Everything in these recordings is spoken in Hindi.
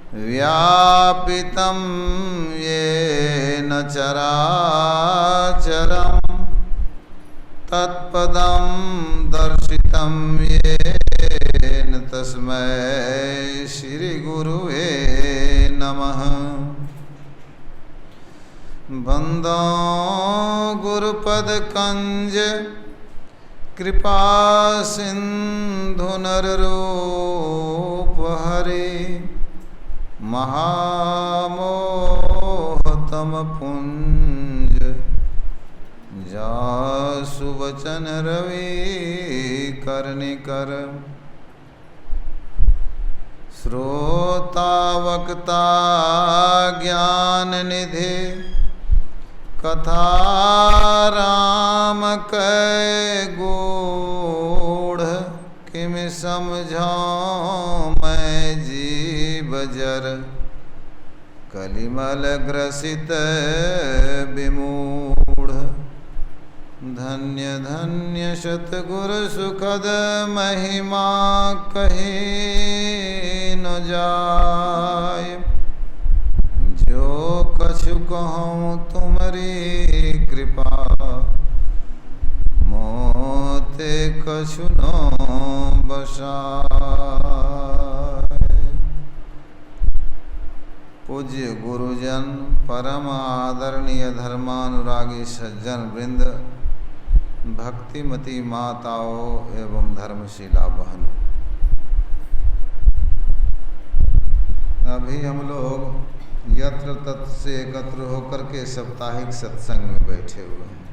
व्यापितं येन चराचरं तत्पदं दर्शितं येन तस्मै श्रीगुरुवे नमः। वन्दो गुरुपदकंज कृपा सिंधु नररूप हरे महामोहतम पुंज जासु वचन रवि कर्णिकर। श्रोता वक्ता ज्ञान निधि कथा राम कै गूढ़। किम समझाऊं मैं जीव जर कलिमल ग्रसित विमूढ़। धन्य धन्य सतगुरु सुखद महिमा कही न जाय। जो कछु कहूँ तुम्हारी कृपा मोते कछु न बसाय। पूज्य गुरुजन परम आदरणीय धर्मानुरागी सज्जन वृंद, भक्तिमती माताओं एवं धर्मशिला बहनों, अभी हम लोग यत्र तत्र से एकत्र होकर के साप्ताहिक सत्संग में बैठे हुए हैं।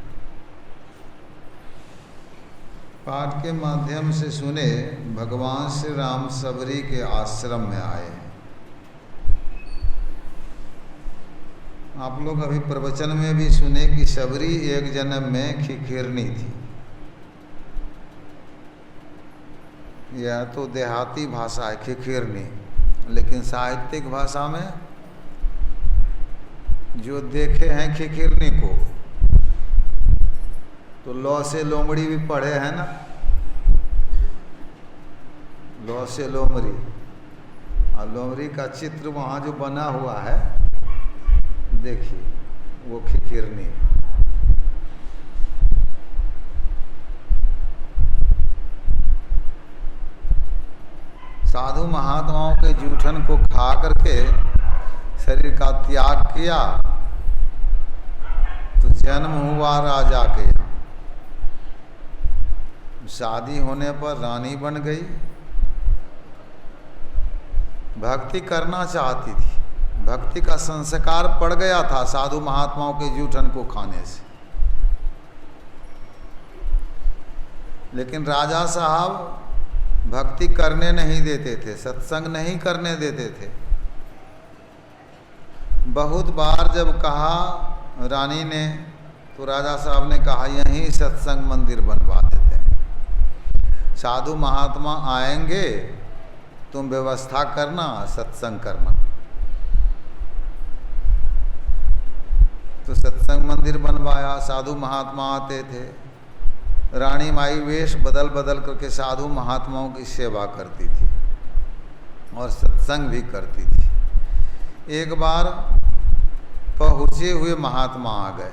पाठ के माध्यम से सुने भगवान श्री राम सबरी के आश्रम में आए हैं। आप लोग अभी प्रवचन में भी सुने कि सबरी एक जन्म में खिखिरनी थी। यह तो देहाती भाषा है खिखिरनी, लेकिन साहित्यिक भाषा में जो देखे हैं खिखिरनी को तो लौ से लोमड़ी भी पढ़े हैं ना, लौ से लोमड़ी। और लोमड़ी का चित्र वहाँ जो बना हुआ है देखिए, वो खिखिरनी। साधु महात्माओं के जूठन को खा करके शरीर का त्याग किया तो जन्म हुआ राजा के यहाँ। शादी होने पर रानी बन गई। भक्ति करना चाहती थी, भक्ति का संस्कार पड़ गया था साधु महात्माओं के जूठन को खाने से। लेकिन राजा साहब भक्ति करने नहीं देते थे, सत्संग नहीं करने देते थे। बहुत बार जब कहा रानी ने तो राजा साहब ने कहा यहीं सत्संग मंदिर बनवा देते हैं। साधु महात्मा आएंगे, तुम व्यवस्था करना, सत्संग करना। तो सत्संग मंदिर बनवाया। साधु महात्मा आते थे। रानी माई वेश बदल बदल करके साधु महात्माओं की सेवा करती थी और सत्संग भी करती थी। एक बार पहुँचे हुए महात्मा आ गए।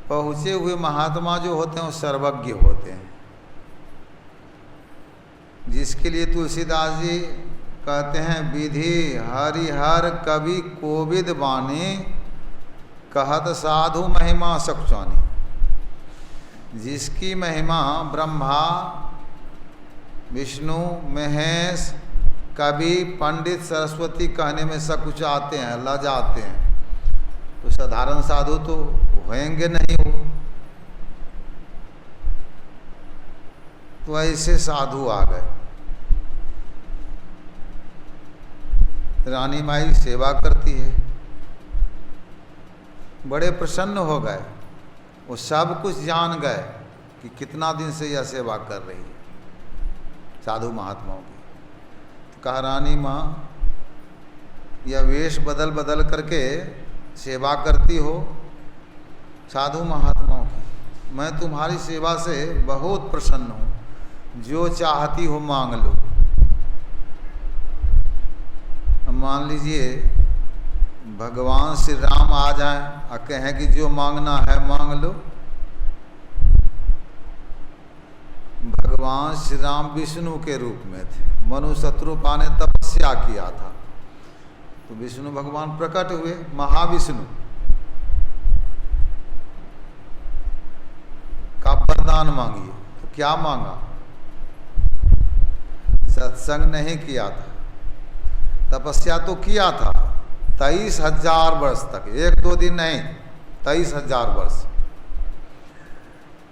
पहुँचे हुए महात्मा जो होते हैं वो सर्वज्ञ होते हैं, जिसके लिए तुलसीदास जी कहते हैं विधि हरिहर कवि कोविद वाणी कहत साधु महिमा सकुचानी। जिसकी महिमा ब्रह्मा विष्णु महेश कवि पंडित सरस्वती कहने में सकुचाते हैं, लजाते हैं, तो साधारण साधु तो होंगे नहीं हो। तो ऐसे साधु आ गए। रानी माई सेवा करती है, बड़े प्रसन्न हो गए। वो सब कुछ जान गए कि कितना दिन से यह सेवा कर रही है साधु महात्माओं की। तो कहा रानी माँ, यह वेश बदल बदल करके सेवा करती हो साधु महात्माओं की, मैं तुम्हारी सेवा से बहुत प्रसन्न हूँ। जो चाहती हो मांग लो। मान लीजिए भगवान श्री राम आ जाएं और कहें कि जो मांगना है मांग लो। भगवान श्री राम विष्णु के रूप में थे, मनु शत्रुपा ने तपस्या किया था, तो विष्णु भगवान प्रकट हुए, महाविष्णु का वरदान मांगिए। तो क्या मांगा? सत्संग नहीं किया था, तपस्या तो किया था 23,000 वर्ष तक, 1-2 दिन नहीं, 23,000 वर्ष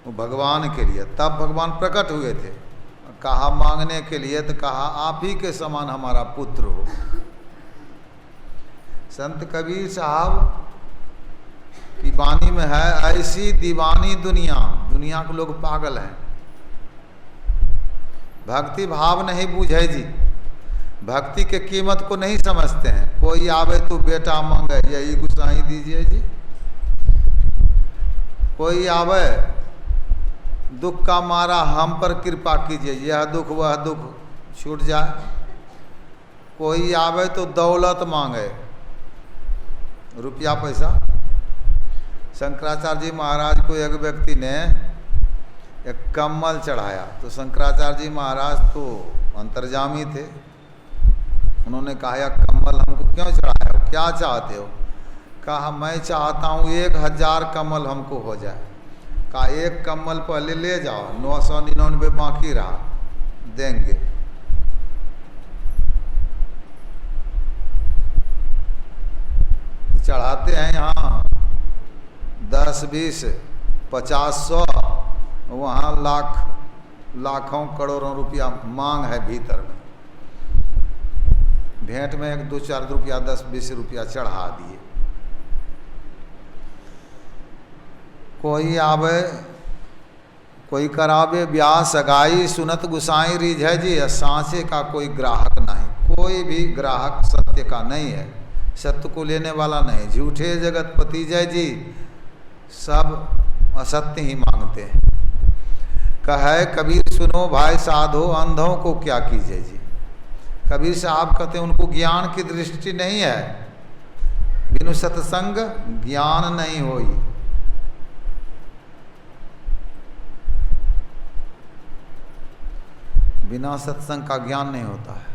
वो भगवान के लिए। तब भगवान प्रकट हुए थे, कहा मांगने के लिए, तो कहा आप ही के समान हमारा पुत्र हो। संत कबीर साहब की वाणी में है, ऐसी दीवानी दुनिया, दुनिया के लोग पागल हैं, भक्ति भाव नहीं बूझे जी, भक्ति के कीमत को नहीं समझते हैं। कोई आवे तो बेटा मांगे, यही गुसाई दीजिए जी। कोई आवे दुख का मारा, हम पर कृपा कीजिए, यह दुख वह दुख छूट जाए। कोई आवे तो दौलत मांगे, रुपया पैसा। शंकराचार्य जी महाराज को एक व्यक्ति ने एक कम्बल चढ़ाया, तो शंकराचार्य जी महाराज तो अंतर्जामी थे, उन्होंने कहा यह कम्बल हमको क्यों चढ़ाया हो, क्या चाहते हो? कहा मैं चाहता हूँ 1000 कम्बल हमको हो जाए। कहा एक कम्बल पहले ले जाओ, 999 बाकी रहा, देंगे। चढ़ाते हैं यहाँ 10, 20, 50, 100, वहाँ लाखों करोड़ों रुपया मांग है भीतर में। भेंट में 1-2-4 रुपया, 10-20 रुपया चढ़ा दिए। कोई आवे, कोई करावे ब्याह सगाई, सुनत गुसाई रिझै जी, सांचे का कोई ग्राहक नहीं। कोई भी ग्राहक सत्य का नहीं है, सत्य को लेने वाला नहीं। झूठे जगतपति जय जी सब असत्य ही मांगते हैं। कहे कबीर सुनो भाई साधो, अंधों को क्या कीजिए जी। कबीर साहब कहते हैं उनको ज्ञान की दृष्टि नहीं है, बिनु सत्संग ज्ञान नहीं होई। बिना सत्संग का ज्ञान नहीं होता है।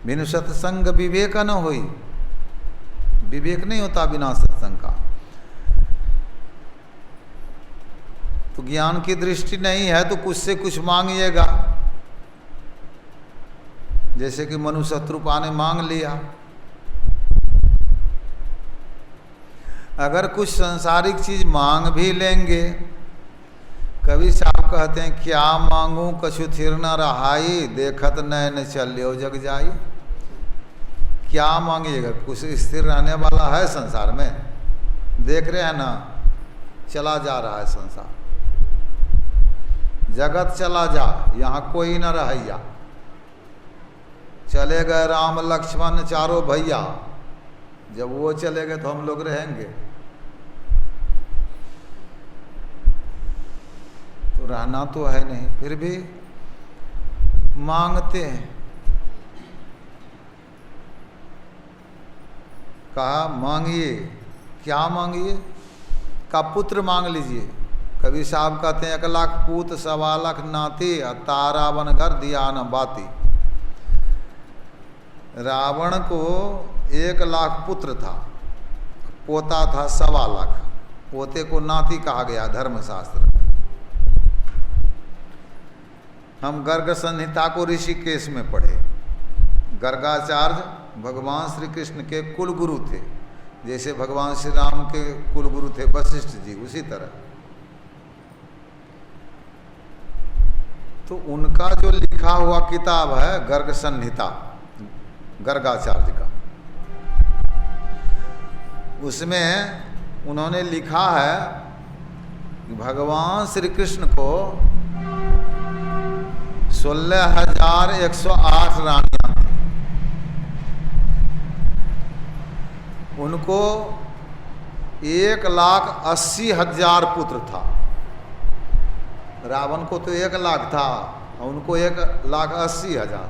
बिनु सत्संग विवेक न होई, विवेक नहीं होता बिना सत्संग का। तो ज्ञान की दृष्टि नहीं है तो कुछ से कुछ मांगिएगा। जैसे कि मनु शत्रुपा ने मांग लिया। अगर कुछ सांसारिक चीज मांग भी लेंगे, कवि साहब कहते हैं क्या मांगू कछु थिर न रहाई, देखत नैन चल्यो जग जाई। क्या मांगिएगा? कुछ स्थिर रहने वाला है संसार में? देख रहे हैं ना, चला जा रहा है संसार, जगत चला जा, यहाँ कोई न रहैया। चले गए राम लक्ष्मण चारों भैया, जब वो चले गए तो हम लोग रहेंगे? तो रहना तो है नहीं, फिर भी मांगते हैं। कहा मांगिए, क्या मांगिए? का पुत्र मांग लीजिए। कबीर साहब कहते हैं 1 लाख पूत 1.25 लाख नाती, तारा बन घर दिया न बाती। रावण को 1 लाख पुत्र था, पोता था 1.25 लाख। पोते को नाती कहा गया धर्मशास्त्र में। हम गर्ग संहिता को ऋषिकेश में पढ़े। गर्गाचार्य भगवान श्री कृष्ण के कुल गुरु थे, जैसे भगवान श्री राम के कुल गुरु थे वशिष्ठ जी, उसी तरह। तो उनका जो लिखा हुआ किताब है गर्ग संहिता, गर्गाचार्य का, उसमें उन्होंने लिखा है कि भगवान श्री कृष्ण को 16,108 रानियां थी। उनको 1,80,000 पुत्र था। रावण को तो 1 लाख था, और उनको 1,80,000।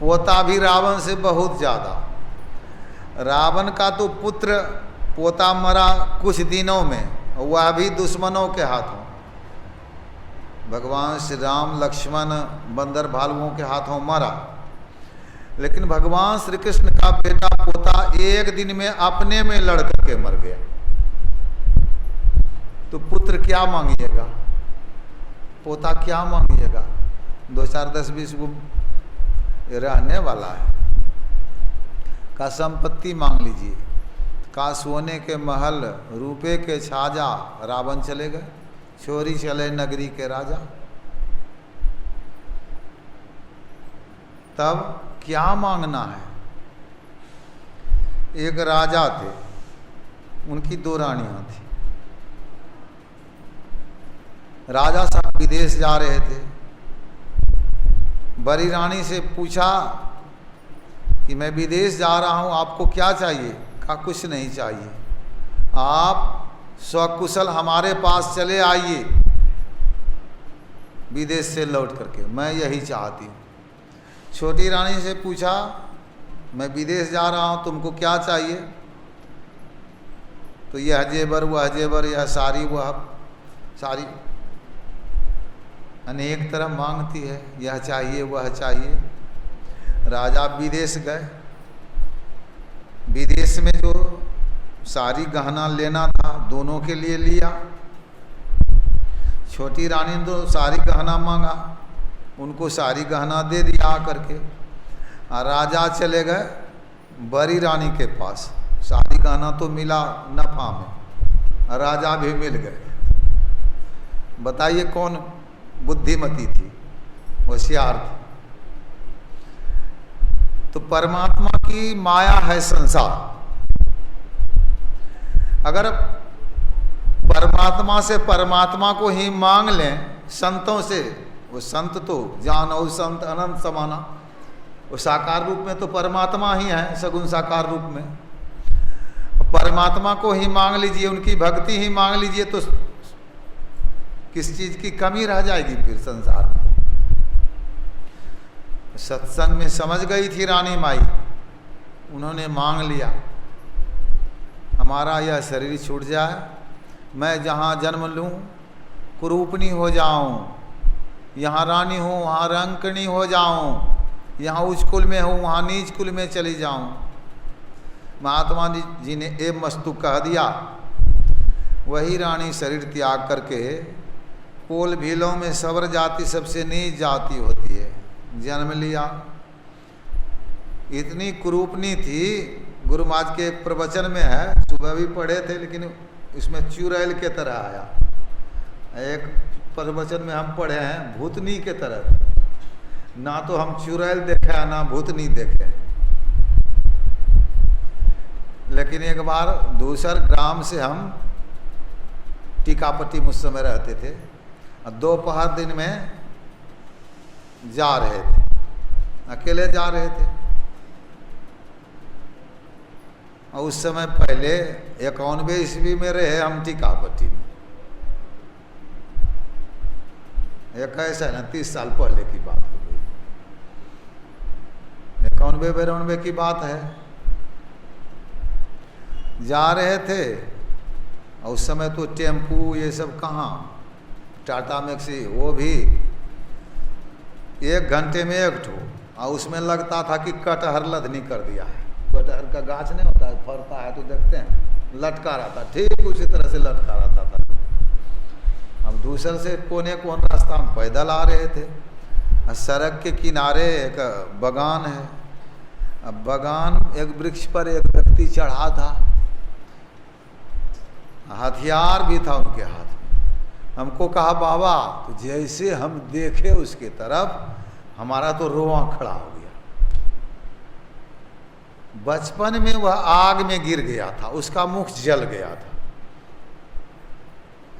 पोता भी रावण से बहुत ज़्यादा। रावण का तो पुत्र पोता मरा कुछ दिनों में, वह भी दुश्मनों के हाथों। भगवान श्री राम लक्ष्मण बंदर भालुओं के हाथों मरा, लेकिन भगवान श्री कृष्ण का बेटा पोता एक दिन में अपने में लड़ करके मर गया। तो पुत्र क्या मांगिएगा, पोता क्या मांगिएगा? 2 4 10 20 वो रहने वाला है, का संपत्ति मांग लीजिए, का सोने के महल, रुपए के छाजा। रावण चले गए, छोरी चले नगरी के राजा। तब क्या मांगना है? एक राजा थे, उनकी 2 रानियां थी। राजा साहब विदेश जा रहे थे, बड़ी रानी से पूछा कि मैं विदेश जा रहा हूं, आपको क्या चाहिए? कहा कुछ नहीं चाहिए, आप सकुशल हमारे पास चले आइए विदेश से लौट करके, मैं यही चाहती हूँ। छोटी रानी से पूछा मैं विदेश जा रहा हूँ, तुमको क्या चाहिए? तो यह जेवर वह जेवर, यह साड़ी वह साड़ी, अनेक तरह मांगती है, यह चाहिए वह चाहिए। राजा विदेश गए, विदेश में जो सारी गहना लेना था दोनों के लिए लिया। छोटी रानी ने तो सारी गहना मांगा, उनको सारी गहना दे दिया आकर के। और राजा चले गए बड़ी रानी के पास, सारी गहना तो मिला नफा में, राजा भी मिल गए। बताइए कौन बुद्धिमती थी, होशियार थी? तो परमात्मा की माया है संसार। अगर परमात्मा से परमात्मा को ही मांग लें, संतों से, वो संत तो जानो संत अनंत समाना, वो साकार रूप में तो परमात्मा ही है, सगुण साकार रूप में। परमात्मा को ही मांग लीजिए, उनकी भक्ति ही मांग लीजिए, तो किस चीज की कमी रह जाएगी फिर संसार में? सत्संग में समझ गई थी रानी माई, उन्होंने मांग लिया, हमारा यह शरीर छूट जाए, मैं जहाँ जन्म लूँ कुरूपनी हो जाऊँ, यहाँ रानी हूँ वहाँ रंकनी हो जाऊँ, यहाँ उच्च कुल में हूँ वहाँ नीच कुल में चली जाऊँ। महात्मा जी ने ए मस्तु कह दिया। वही रानी शरीर त्याग करके कोल भीलों में सवर जाति सबसे नीच जाति होती है जन्म लिया। इतनी कुरूपनी थी, गुरु महाराज के एक प्रवचन में है, सुबह भी पढ़े थे, लेकिन इसमें चुड़ैल के तरह आया। एक प्रवचन में हम पढ़े हैं भूतनी के तरह, ना तो हम चुड़ैल देखे ना भूतनी देखे। लेकिन एक बार दूसर ग्राम से हम टीकापट्टी मुझ समय रहते थे, दोपहर दिन में जा रहे थे, अकेले जा रहे थे। और उस समय पहले 91 ईस्वी में रहे हम टीकापट्टी में। एक ऐसा ना 30 साल पहले की बात हो गई, 91-92 की बात है। जा रहे थे और उस समय तो टेम्पू ये सब कहाँ, टाटा मैक्सी, वो भी 1 घंटे में एक ठो, और उसमें लगता था कि कटहर लदनी कर दिया है। कटहर का गाछ नहीं होता है, फरता है तो देखते हैं, लटका रहा था, ठीक उसी तरह से लटका रहता था। अब दूसरे से कोने कोन रास्ता हम पैदल आ रहे थे, सड़क के किनारे एक बगान है। अब बगान, एक वृक्ष पर एक व्यक्ति चढ़ा था, हथियार भी था उनके हाथ में। हमको कहा बाबा, तो जैसे हम देखे उसके तरफ हमारा तो रोआ खड़ा हो गया। बचपन में वह आग में गिर गया था, उसका मुख जल गया था,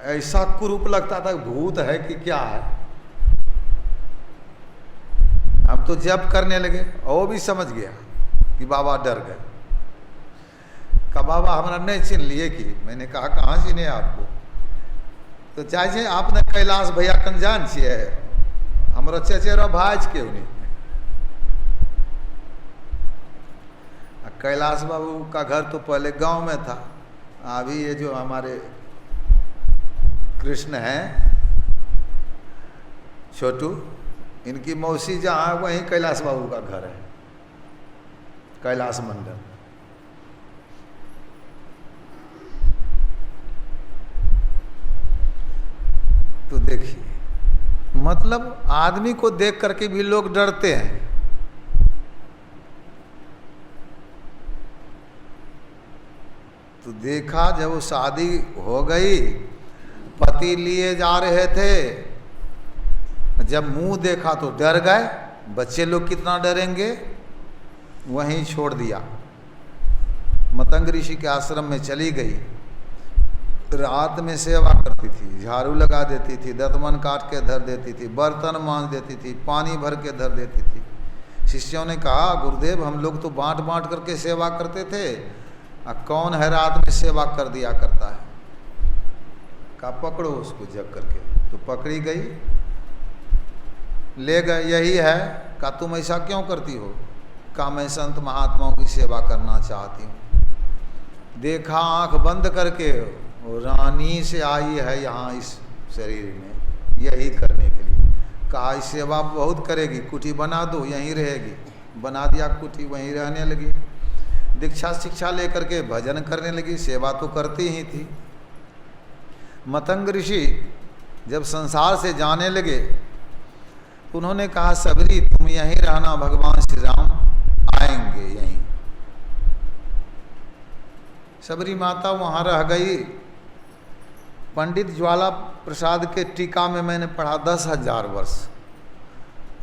ऐसा कुरूप लगता था, भूत है कि क्या है। हम तो जप करने लगे, और वो भी समझ गया कि बाबा डर गए। कहा बाबा हमारा नहीं चिन्ह लिए कि? मैंने कहा कहाँ चिन्हे आपको? तो चाहे आपने कैलाश भैया कन जान छिए, हमारा चचेरा भाज के उन्हीं। कैलाश बाबू का घर तो पहले गांव में था, अभी ये जो हमारे कृष्ण हैं छोटू, इनकी मौसी जहाँ है वहीं कैलाश बाबू का घर है, कैलाश मंडल। तो देखिए, मतलब आदमी को देख करके भी लोग डरते हैं। तो देखा जब वो शादी हो गई, पति लिए जा रहे थे, जब मुंह देखा तो डर गए। बच्चे लोग कितना डरेंगे, वहीं छोड़ दिया। मतंग ऋषि के आश्रम में चली गई। रात में सेवा करती थी, झाड़ू लगा देती थी, दतमन काट के धर देती थी, बर्तन मांज देती थी, पानी भर के धर देती थी। शिष्यों ने कहा, गुरुदेव हम लोग तो बांट बांट करके सेवा करते थे, कौन है रात में सेवा कर दिया करता है। कहा पकड़ो उसको जग करके। तो पकड़ी गई, ले गए, यही है। कहा तुम ऐसा क्यों करती हो। कहा मैं संत महात्माओं की सेवा करना चाहती हूँ। देखा आंख बंद करके, रानी से आई है यहाँ इस शरीर में यही करने के लिए। कहा इस सेवा बहुत करेगी, कुटी बना दो यहीं रहेगी। बना दिया कुटी, वहीं रहने लगी। दीक्षा शिक्षा लेकर के भजन करने लगी, सेवा तो करती ही थी। मतंग ऋषि जब संसार से जाने लगे तो उन्होंने कहा, सबरी तुम यहीं रहना, भगवान श्री राम आएंगे यहीं। सबरी माता वहाँ रह गई। पंडित ज्वाला प्रसाद के टीका में मैंने पढ़ा 10,000 वर्ष।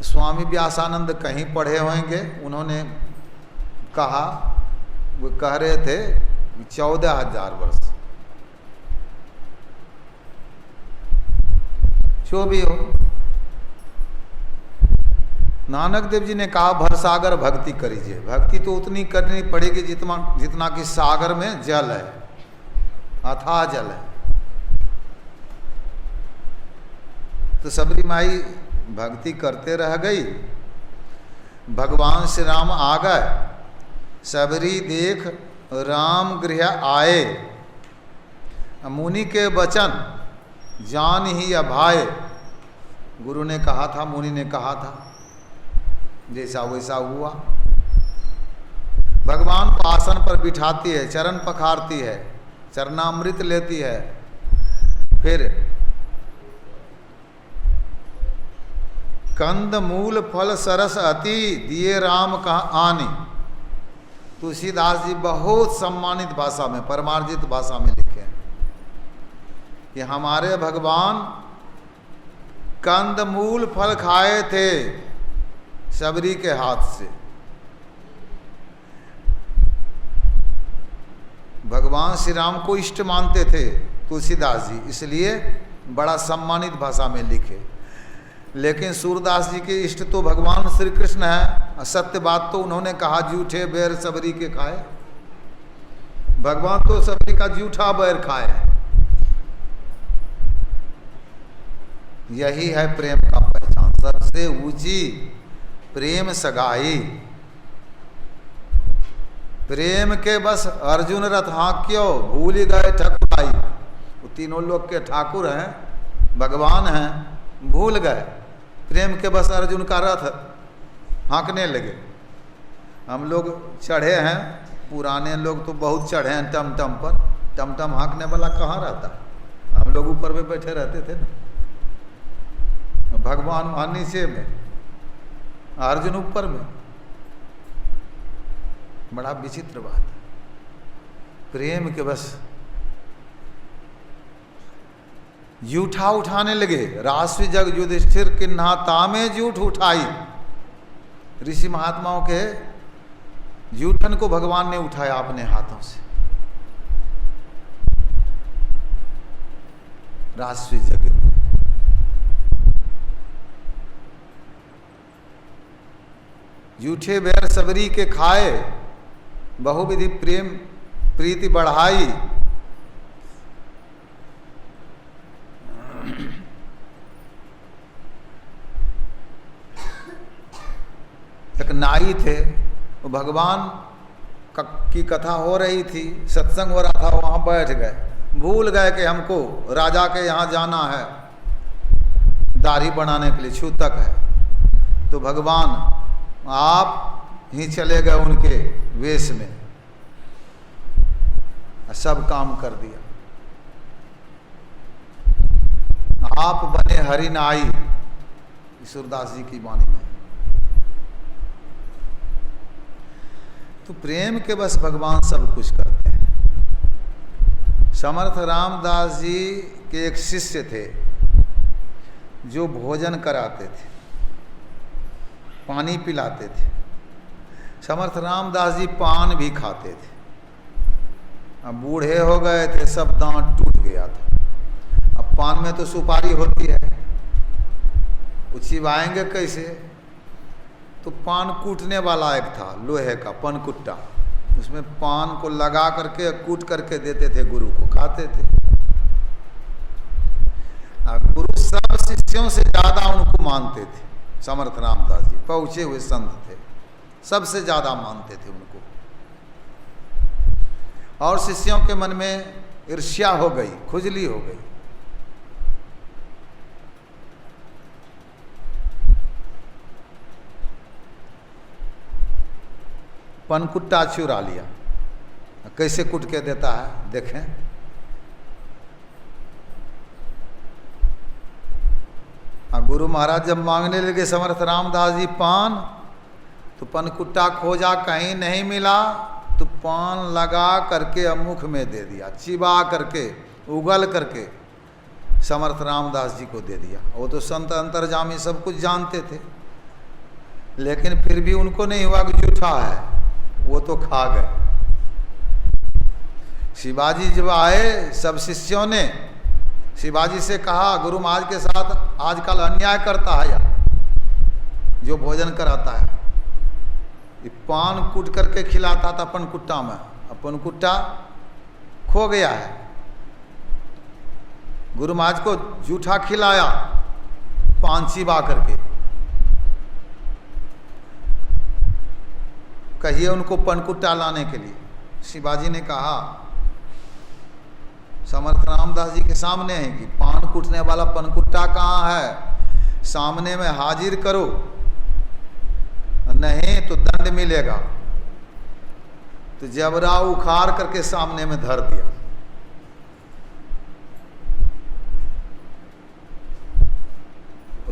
स्वामी व्यासानंद कहीं पढ़े होंगे, उन्होंने कहा, वो कह रहे थे 14,000 वर्ष। जो भी हो, नानक देव जी ने कहा भरसागर भक्ति करीजिए। भक्ति तो उतनी करनी पड़ेगी जितना कि सागर में जल है, अथाह जल है। तो सबरी माई भक्ति करते रह गई। भगवान श्री राम आ गए। सबरी देख राम गृह आए, मुनि के वचन जान ही अभाए। गुरु ने कहा था, मुनि ने कहा था, जैसा वैसा हुआ। भगवान को आसन पर बिठाती है, चरण पखारती है, चरणामृत लेती है। फिर कंद मूल फल सरस अति दिए राम कहा आनी। तुलसीदास जी बहुत सम्मानित भाषा में, परमार्जित भाषा में लिखे हैं कि हमारे भगवान कंद मूल फल खाए थे सबरी के हाथ से। भगवान श्री राम को इष्ट मानते थे तुलसीदास जी, इसलिए बड़ा सम्मानित भाषा में लिखे। लेकिन सूरदास जी के इष्ट तो भगवान श्री कृष्ण है। सत्य बात तो उन्होंने कहा, जूठे बैर सबरी के खाए। भगवान तो सबरी का जूठा बैर खाए। यही है प्रेम का पहचान, सबसे ऊंची प्रेम सगाई। प्रेम के बस अर्जुन रथ हाँक्यो भूल गए ठकुराई। वो तीनों लोग के ठाकुर हैं, भगवान हैं, भूल गए। प्रेम के बस अर्जुन का रथ हाँकने लगे। हम लोग चढ़े हैं, पुराने लोग तो बहुत चढ़े हैं टमटम पर। टमटम हाँकने वाला कहाँ रहता, हम लोग ऊपर में बैठे रहते थे ना। भगवान वहाँ नीचे में, अर्जुन ऊपर में। बड़ा विचित्र बात है। प्रेम के बस जूठा उठाने लगे। राष्ट्रीय जग युधिष्ठिर किन्हा तामे जूठ उठाई। ऋषि महात्माओं के जूठन को भगवान ने उठाया अपने हाथों से। राष्ट्रीय जग जूठे बैर सबरी के खाए, बहुविधि प्रेम प्रीति बढ़ाई। एक नाई थे, वो भगवान की कथा हो रही थी, सत्संग हो रहा था, वहाँ बैठ गए, भूल गए कि हमको राजा के यहाँ जाना है दाढ़ी बनाने के लिए, छूतक है। तो भगवान आप ही चले गए उनके वेश में, सब काम कर दिया। आप बने हरिनाई, सूरदास जी की वाणी में। तो प्रेम के बस भगवान सब कुछ करते हैं। समर्थ रामदास जी के एक शिष्य थे जो भोजन कराते थे, पानी पिलाते थे। समर्थ रामदास जी पान भी खाते थे। अब बूढ़े हो गए थे, सब दांत टूट गया था। अब पान में तो सुपारी होती है, वो चिबाएंगे कैसे? तो पान कूटने वाला एक था, लोहे का पनकुट्टा, उसमें पान को लगा करके कूट करके देते थे, गुरु को खाते थे। गुरु सब शिष्यों से ज्यादा उनको मानते थे। समर्थ रामदास जी पहुंचे हुए संत थे, सबसे ज्यादा मानते थे उनको। और शिष्यों के मन में ईर्ष्या हो गई, खुजली हो गई। पनकुट्टा चुरा लिया। कैसे कुट के देता है देखें। गुरु महाराज जब मांगने लगे समर्थ रामदास जी पान, तो पनकुट्टा खोजा, कहीं नहीं मिला, तो पान लगा करके मुख में दे दिया, चिबा करके उगल करके समर्थ रामदास जी को दे दिया। वो तो संत अंतर्जामी सब कुछ जानते थे, लेकिन फिर भी उनको नहीं हुआ कि झूठा है, वो तो खा गए। शिवाजी जब आए, सब शिष्यों ने शिवाजी से कहा, गुरु महाराज के साथ आजकल अन्याय करता है यार, जो भोजन कराता है, ये पान कूट करके खिलाता था पनकुट्टा में, अब पनकुट्टा खो गया है। गुरु महाराज को जूठा खिलाया पान चिबा करके। कहिए उनको पनकुट्टा लाने के लिए। शिवाजी ने कहा समर्थ रामदास जी के सामने है कि पान कूटने वाला पनकुट्टा कहाँ है, सामने में हाजिर करो, नहीं तो दंड मिलेगा। तो जबरा उखाड़ करके सामने में धर दिया।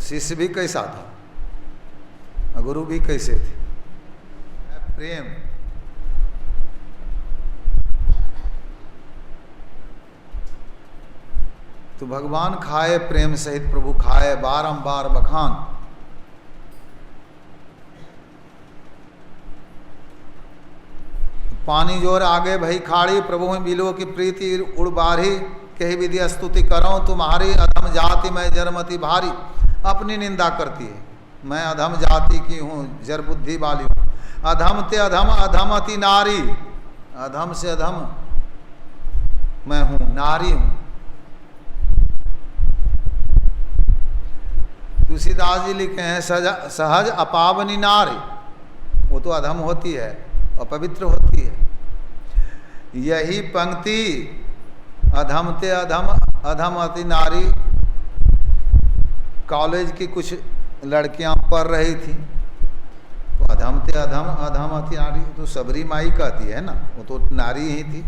शिष्य भी कैसा था, गुरु भी कैसे थे। प्रेम तो भगवान खाए प्रेम सहित, प्रभु खाए बारंबार बखान। पानी जोर आगे भई खाड़ी, प्रभु में बिलो की प्रीति उड़ बारी, कही विधि स्तुति करो तुम्हारी, अधम जाति में जरमति भारी। अपनी निंदा करती है, मैं अधम जाति की हूँ, जर बुद्धि वाली हूँ। अधम ते अधम, अधमति नारी, अधम से अधम मैं हूँ, नारी हूँ। तुलसीदास जी लिखे हैं, सहज अपावनी नारी, वो तो अधम होती है, अपवित्र होती है। यही पंक्ति अधम ते अधम, अधम अति नारी, कॉलेज की कुछ लड़कियां पढ़ रही थी, तो अधम ते अधम, अधम अति नारी तो सबरी माई कहती है ना, वो तो नारी ही थी।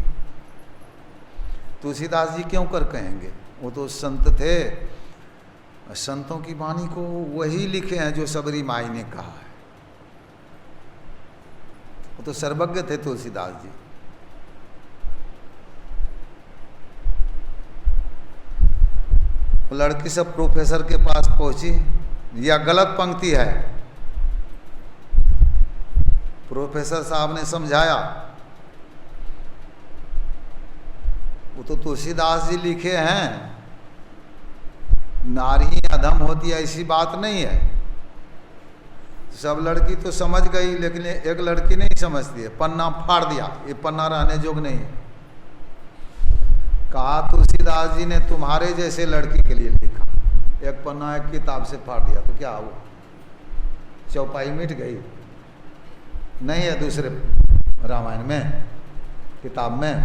तुलसीदास जी क्यों कर कहेंगे, वो तो संत थे। संतों की वाणी को वही लिखे हैं जो सबरी माई ने कहा है, वो तो सर्वज्ञ थे तुलसीदास जी। लड़की सब प्रोफेसर के पास पहुंची, यह गलत पंक्ति है। प्रोफेसर साहब ने समझाया, वो तो तुलसीदास जी लिखे हैं, नारी अधम होती है ऐसी बात नहीं है। सब लड़की तो समझ गई, लेकिन एक लड़की नहीं समझती है, पन्ना फाड़ दिया, ये पन्ना रहने जोग नहीं है। कहा तुलसीदास जी ने तुम्हारे जैसे लड़की के लिए लिखा, एक पन्ना एक किताब से फाड़ दिया तो क्या हुआ, चौपाई मिट गई? नहीं है, दूसरे रामायण में, किताब में।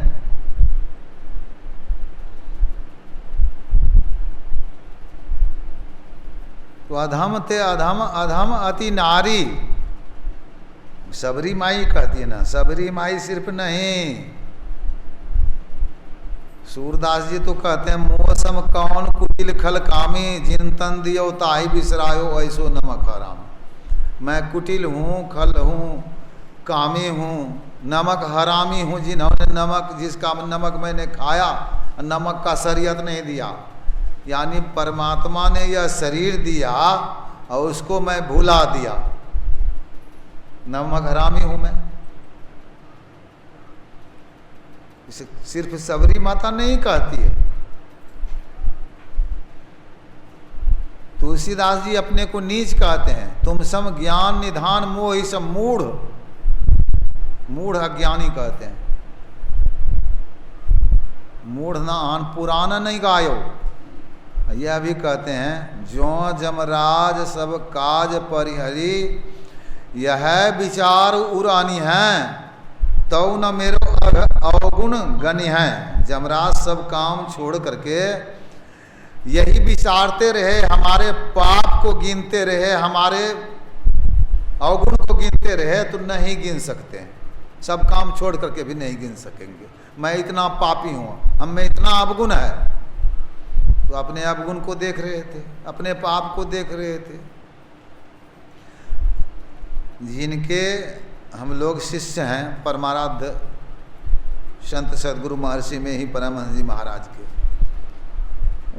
तो अधम ते अधम, अधम अति नारी, सबरी माई कहती है ना। सबरी माई सिर्फ नहीं, सूरदास जी तो कहते हैं मौसम कौन कुटिल खल कामी, जिन तन दियो ताही बिसरायो ऐसो नमक हराम। मैं कुटिल हूँ, खल हूँ, कामी हूँ, नमक हरामी हूँ। जिन्होंने नमक, जिसका नमक मैंने खाया, नमक का शरीयत नहीं दिया, यानी परमात्मा ने यह शरीर दिया और उसको मैं भुला दिया, नमक हरामी हूं मैं। इसे सिर्फ सबरी माता नहीं कहती है। तुलसीदास जी अपने को नीच कहते हैं। तुम सम ज्ञान निधान मोहि सम मूढ़, मूढ़ अज्ञानी कहते हैं। मूढ़ ना आन पुराना नहीं गायो। यह भी कहते हैं जो जमराज सब काज परिहरी, यह विचार उरानी है, तो न मेरो अवगुण गनि है। जमराज सब काम छोड़ करके यही विचारते रहे, हमारे पाप को गिनते रहे, हमारे अवगुण को गिनते रहे, तो नहीं गिन सकते। सब काम छोड़ करके भी नहीं गिन सकेंगे। मैं इतना पापी हूँ, हम में इतना अवगुण है। तो अपने अवगुण को देख रहे थे, अपने पाप को देख रहे थे। जिनके हम लोग शिष्य हैं परमाराध्य संत सदगुरु महर्षि में ही परमहंस जी महाराज के,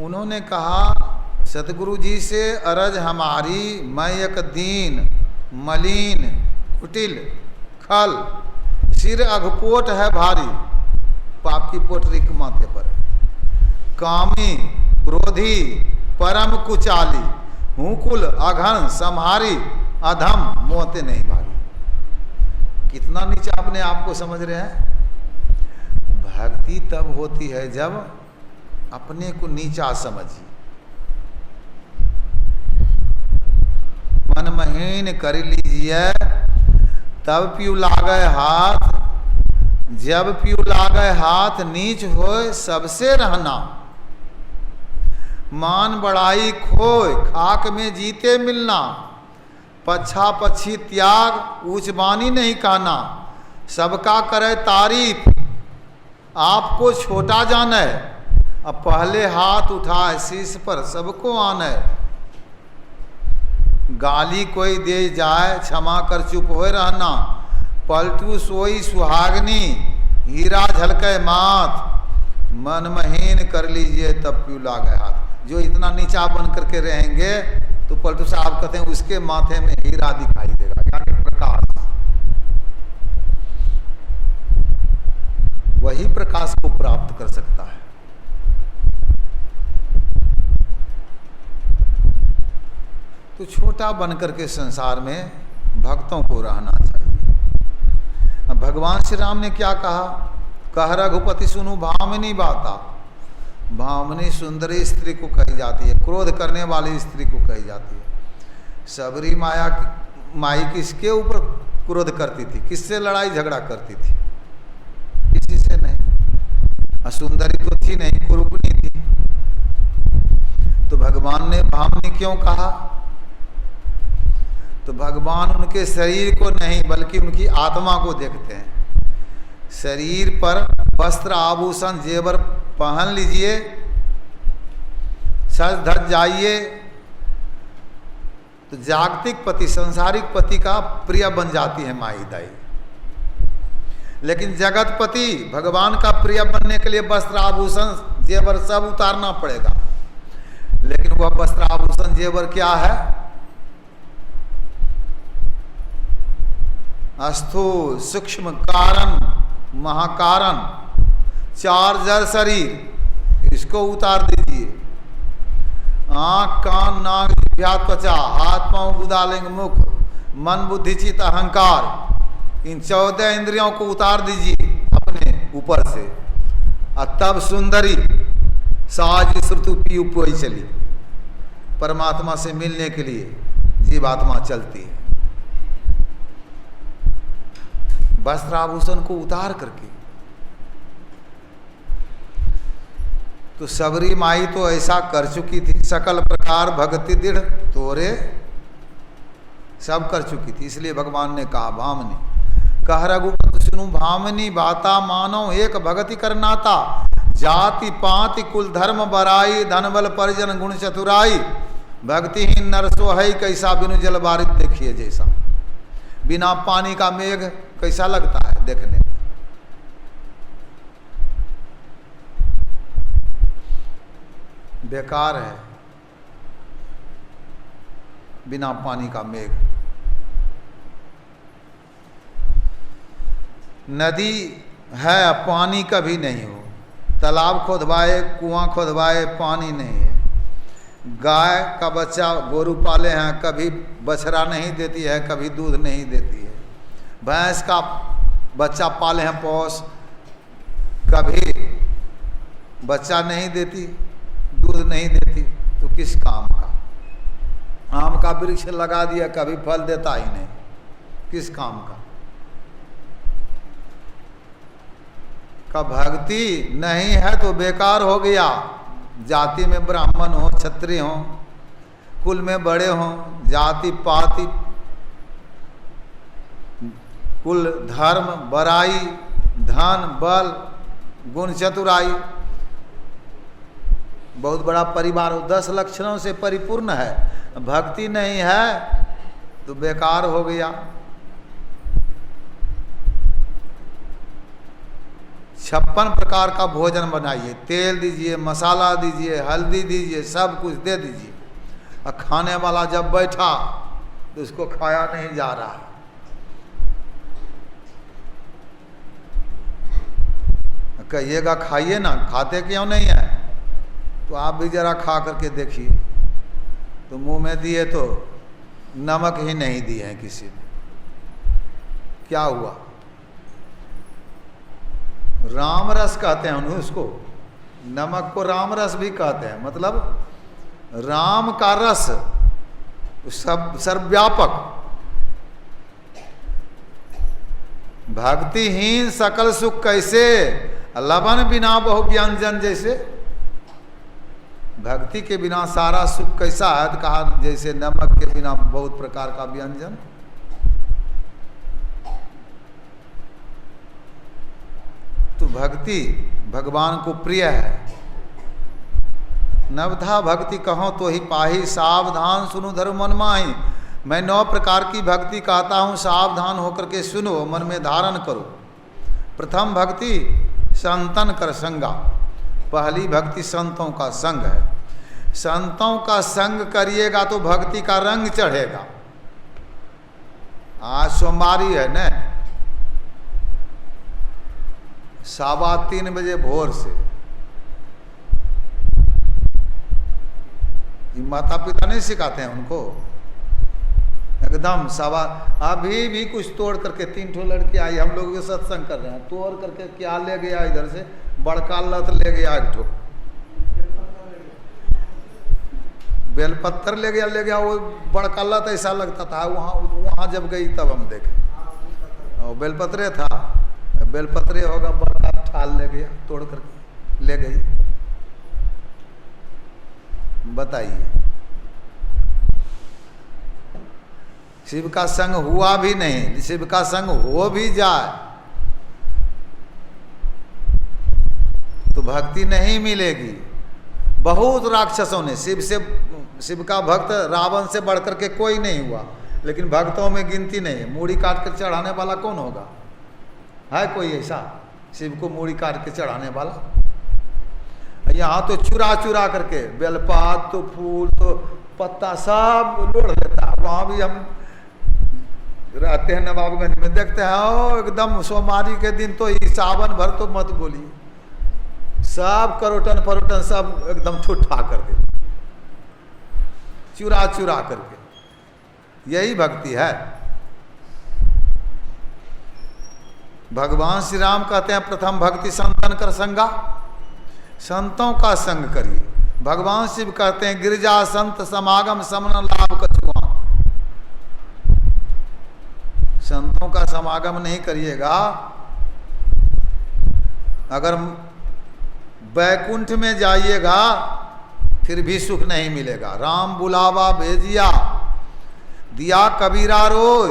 उन्होंने कहा सतगुरु जी से अरज हमारी, मैं एक दीन मलिन कुटिल खल, सिर अघपोट है भारी, पाप की पोटरी के माथे पर, कामी क्रोधी परम कुचाली, हूँ कुल अघन संहारी, अधम मोते नहीं भारी। कितना नीचा अपने आप को समझ रहे हैं। भक्ति तब होती है जब अपने को नीचा समझिए। मन महीन कर लीजिए तब पीऊ लागे हाथ, जब पीऊ लागे हाथ नीच होए सबसे रहना। मान बढ़ाई खोए खाक में जीते मिलना, पच्छा पच्छी त्याग ऊंच बानी नहीं कहना। सबका करे तारीफ आपको छोटा जाने, अब पहले हाथ उठाए शीश पर सबको आने। गाली कोई दे जाए क्षमा कर चुप हो रहना, पलटू सोई सुहागनी हीरा झलके माथ। मन महीन कर लीजिए तब पीऊ लागे हाथ। जो इतना नीचा बन करके रहेंगे तो पलटू साहब कहते हैं उसके माथे में हीरा दिखाई देगा, यानी प्रकाश। वही प्रकाश को प्राप्त कर सकता है। तो छोटा बनकर के संसार में भक्तों को रहना चाहिए। अब भगवान श्री राम ने क्या कहा, कह रघुपति सुनु भामिनी बाता। भामिनी सुंदरी स्त्री को कही जाती है, क्रोध करने वाली स्त्री को कही जाती है। सबरी माई किसके ऊपर क्रोध करती थी, किससे लड़ाई झगड़ा करती थी? किसी से नहीं। असुंदरी तो थी नहीं, कुरूपनी थी। तो भगवान ने भामिनी क्यों कहा? तो भगवान उनके शरीर को नहीं बल्कि उनकी आत्मा को देखते हैं। शरीर पर वस्त्र आभूषण जेवर पहन लीजिए, सज धज जाइए, तो जागतिक पति संसारिक पति का प्रिय बन जाती है माई दाई। लेकिन जगतपति भगवान का प्रिय बनने के लिए वस्त्र आभूषण जेवर सब उतारना पड़ेगा। लेकिन वह वस्त्र आभूषण जेवर क्या है? स्थूल सूक्ष्म कारण महाकारण चार जड़ शरीर, इसको उतार दीजिए। आंख कान नाक जिह्वा त्वचा हाथ पांव गुदालिंग मुख मन बुद्धि चित्त अहंकार, इन 14 इंद्रियों को उतार दीजिए अपने ऊपर से, और तब सुंदरी साज श्रुतु पी उपई चली। परमात्मा से मिलने के लिए जीवात्मा चलती है। वस्त्राभूषण को उतार करके। तो सबरी माई तो ऐसा कर चुकी थी, सकल प्रकार भक्ति दृढ़ तोरे सब कर चुकी थी। इसलिए भगवान ने कहा भामनी, कह रघुपति सुनु भामनी बाता मानो एक भगति करनाता, जाति पाति कुल धर्म बराई, धन बल परिजन गुण चतुराई, भक्तिहीन नर सो है कैसा बिनु जल बारिश देखिए जैसा। बिना पानी का मेघ कैसा लगता है देखने में। बेकार है बिना पानी का मेघ। नदी है पानी कभी नहीं हो, तालाब खोदवाए कुआं खोदवाए पानी नहीं है। गाय का बच्चा गोरू पाले हैं, कभी बछड़ा नहीं देती है, कभी दूध नहीं देती है। भैंस का बच्चा पाले हैं पोस, कभी बच्चा नहीं देती, दूध नहीं देती, तो किस काम का। आम का वृक्ष लगा दिया, कभी फल देता ही नहीं, किस काम का। का भक्ति नहीं है तो बेकार हो गया। जाति में ब्राह्मण हो, क्षत्रिय हो, कुल में बड़े हो, जाति पाति कुल धर्म बराई, धन बल गुण चतुराई, बहुत बड़ा परिवार हो, 10 लक्षणों से परिपूर्ण है, भक्ति नहीं है तो बेकार हो गया। 56 प्रकार का भोजन बनाइए, तेल दीजिए, मसाला दीजिए, हल्दी दीजिए, सब कुछ दे दीजिए, और खाने वाला जब बैठा तो उसको खाया नहीं जा रहा। कहिएगा खाइए ना, खाते क्यों नहीं है? तो आप भी जरा खा करके देखिए। तो मुंह में दिए तो नमक ही नहीं दिए हैं किसी ने, क्या हुआ? राम रस कहते हैं उसको, नमक को राम रस भी कहते हैं, मतलब राम का रस सब सर्वव्यापक। भक्तिहीन सकल सुख कैसे, लवण बिना बहु व्यंजन जैसे। भक्ति के बिना सारा सुख कैसा है, तो कहा जैसे नमक के बिना बहुत प्रकार का व्यंजन। तो भक्ति भगवान को प्रिय है। नवधा भक्ति कहो तो ही पाही, सावधान सुनो धर्म मन माही। मैं 9 प्रकार की भक्ति कहता हूँ, सावधान होकर के सुनो, मन में धारण करो। प्रथम भक्ति संतन कर संगा, पहली भक्ति संतों का संग है। संतों का संग करिएगा तो भक्ति का रंग चढ़ेगा। आज सोमवारी है न, 3:15 बजे भोर से ये माता पिता नहीं सिखाते हैं उनको, एकदम अभी भी कुछ तोड़ करके 3 ठो लड़की आई, हम लोग भी सत्संग कर रहे हैं, तोड़ करके क्या ले गया इधर से, बड़का लत ले गया, एक ठो बेलपत्थर ले गया। वो बड़का लत ऐसा लगता था, वहाँ जब गई तब हम देखे, और बेलपत्रे था, बेलपत्रे होगा, बड़का ठाल ले गया, तोड़ करके ले गई। बताइए, शिव का संग हुआ भी नहीं, शिव का संग हो भी जाए तो भक्ति नहीं मिलेगी। बहुत राक्षसों ने शिव का भक्त रावण से बढ़कर के कोई नहीं हुआ, लेकिन भक्तों में गिनती नहीं है। मूड़ी काट कर चढ़ाने वाला कौन होगा? है कोई ऐसा शिव को मूड़ी काट के चढ़ाने वाला? यहाँ तो चुरा चुरा करके बेलपात तो फूल तो पत्ता सब लोढ़ लेता है। वहाँ भी हम रहते हैं नवाबगंज में, देखते हैं ओ एकदम सोमवारी के दिन तो ही सावन भर तो मत बोलिए, सब करोटन परोटन सब एकदम ठुठा कर दे, चुरा चुरा करके। यही भक्ति है। भगवान श्री राम कहते हैं प्रथम भक्ति संतन कर संगा, संतों का संग करिए। भगवान शिव कहते हैं गिरजा संत समागम समन लाभ कछुआ, संतों का समागम नहीं करिएगा, अगर बैकुंठ में जाइएगा फिर भी सुख नहीं मिलेगा। राम बुलावा भेजिया दिया कबीरा रोय,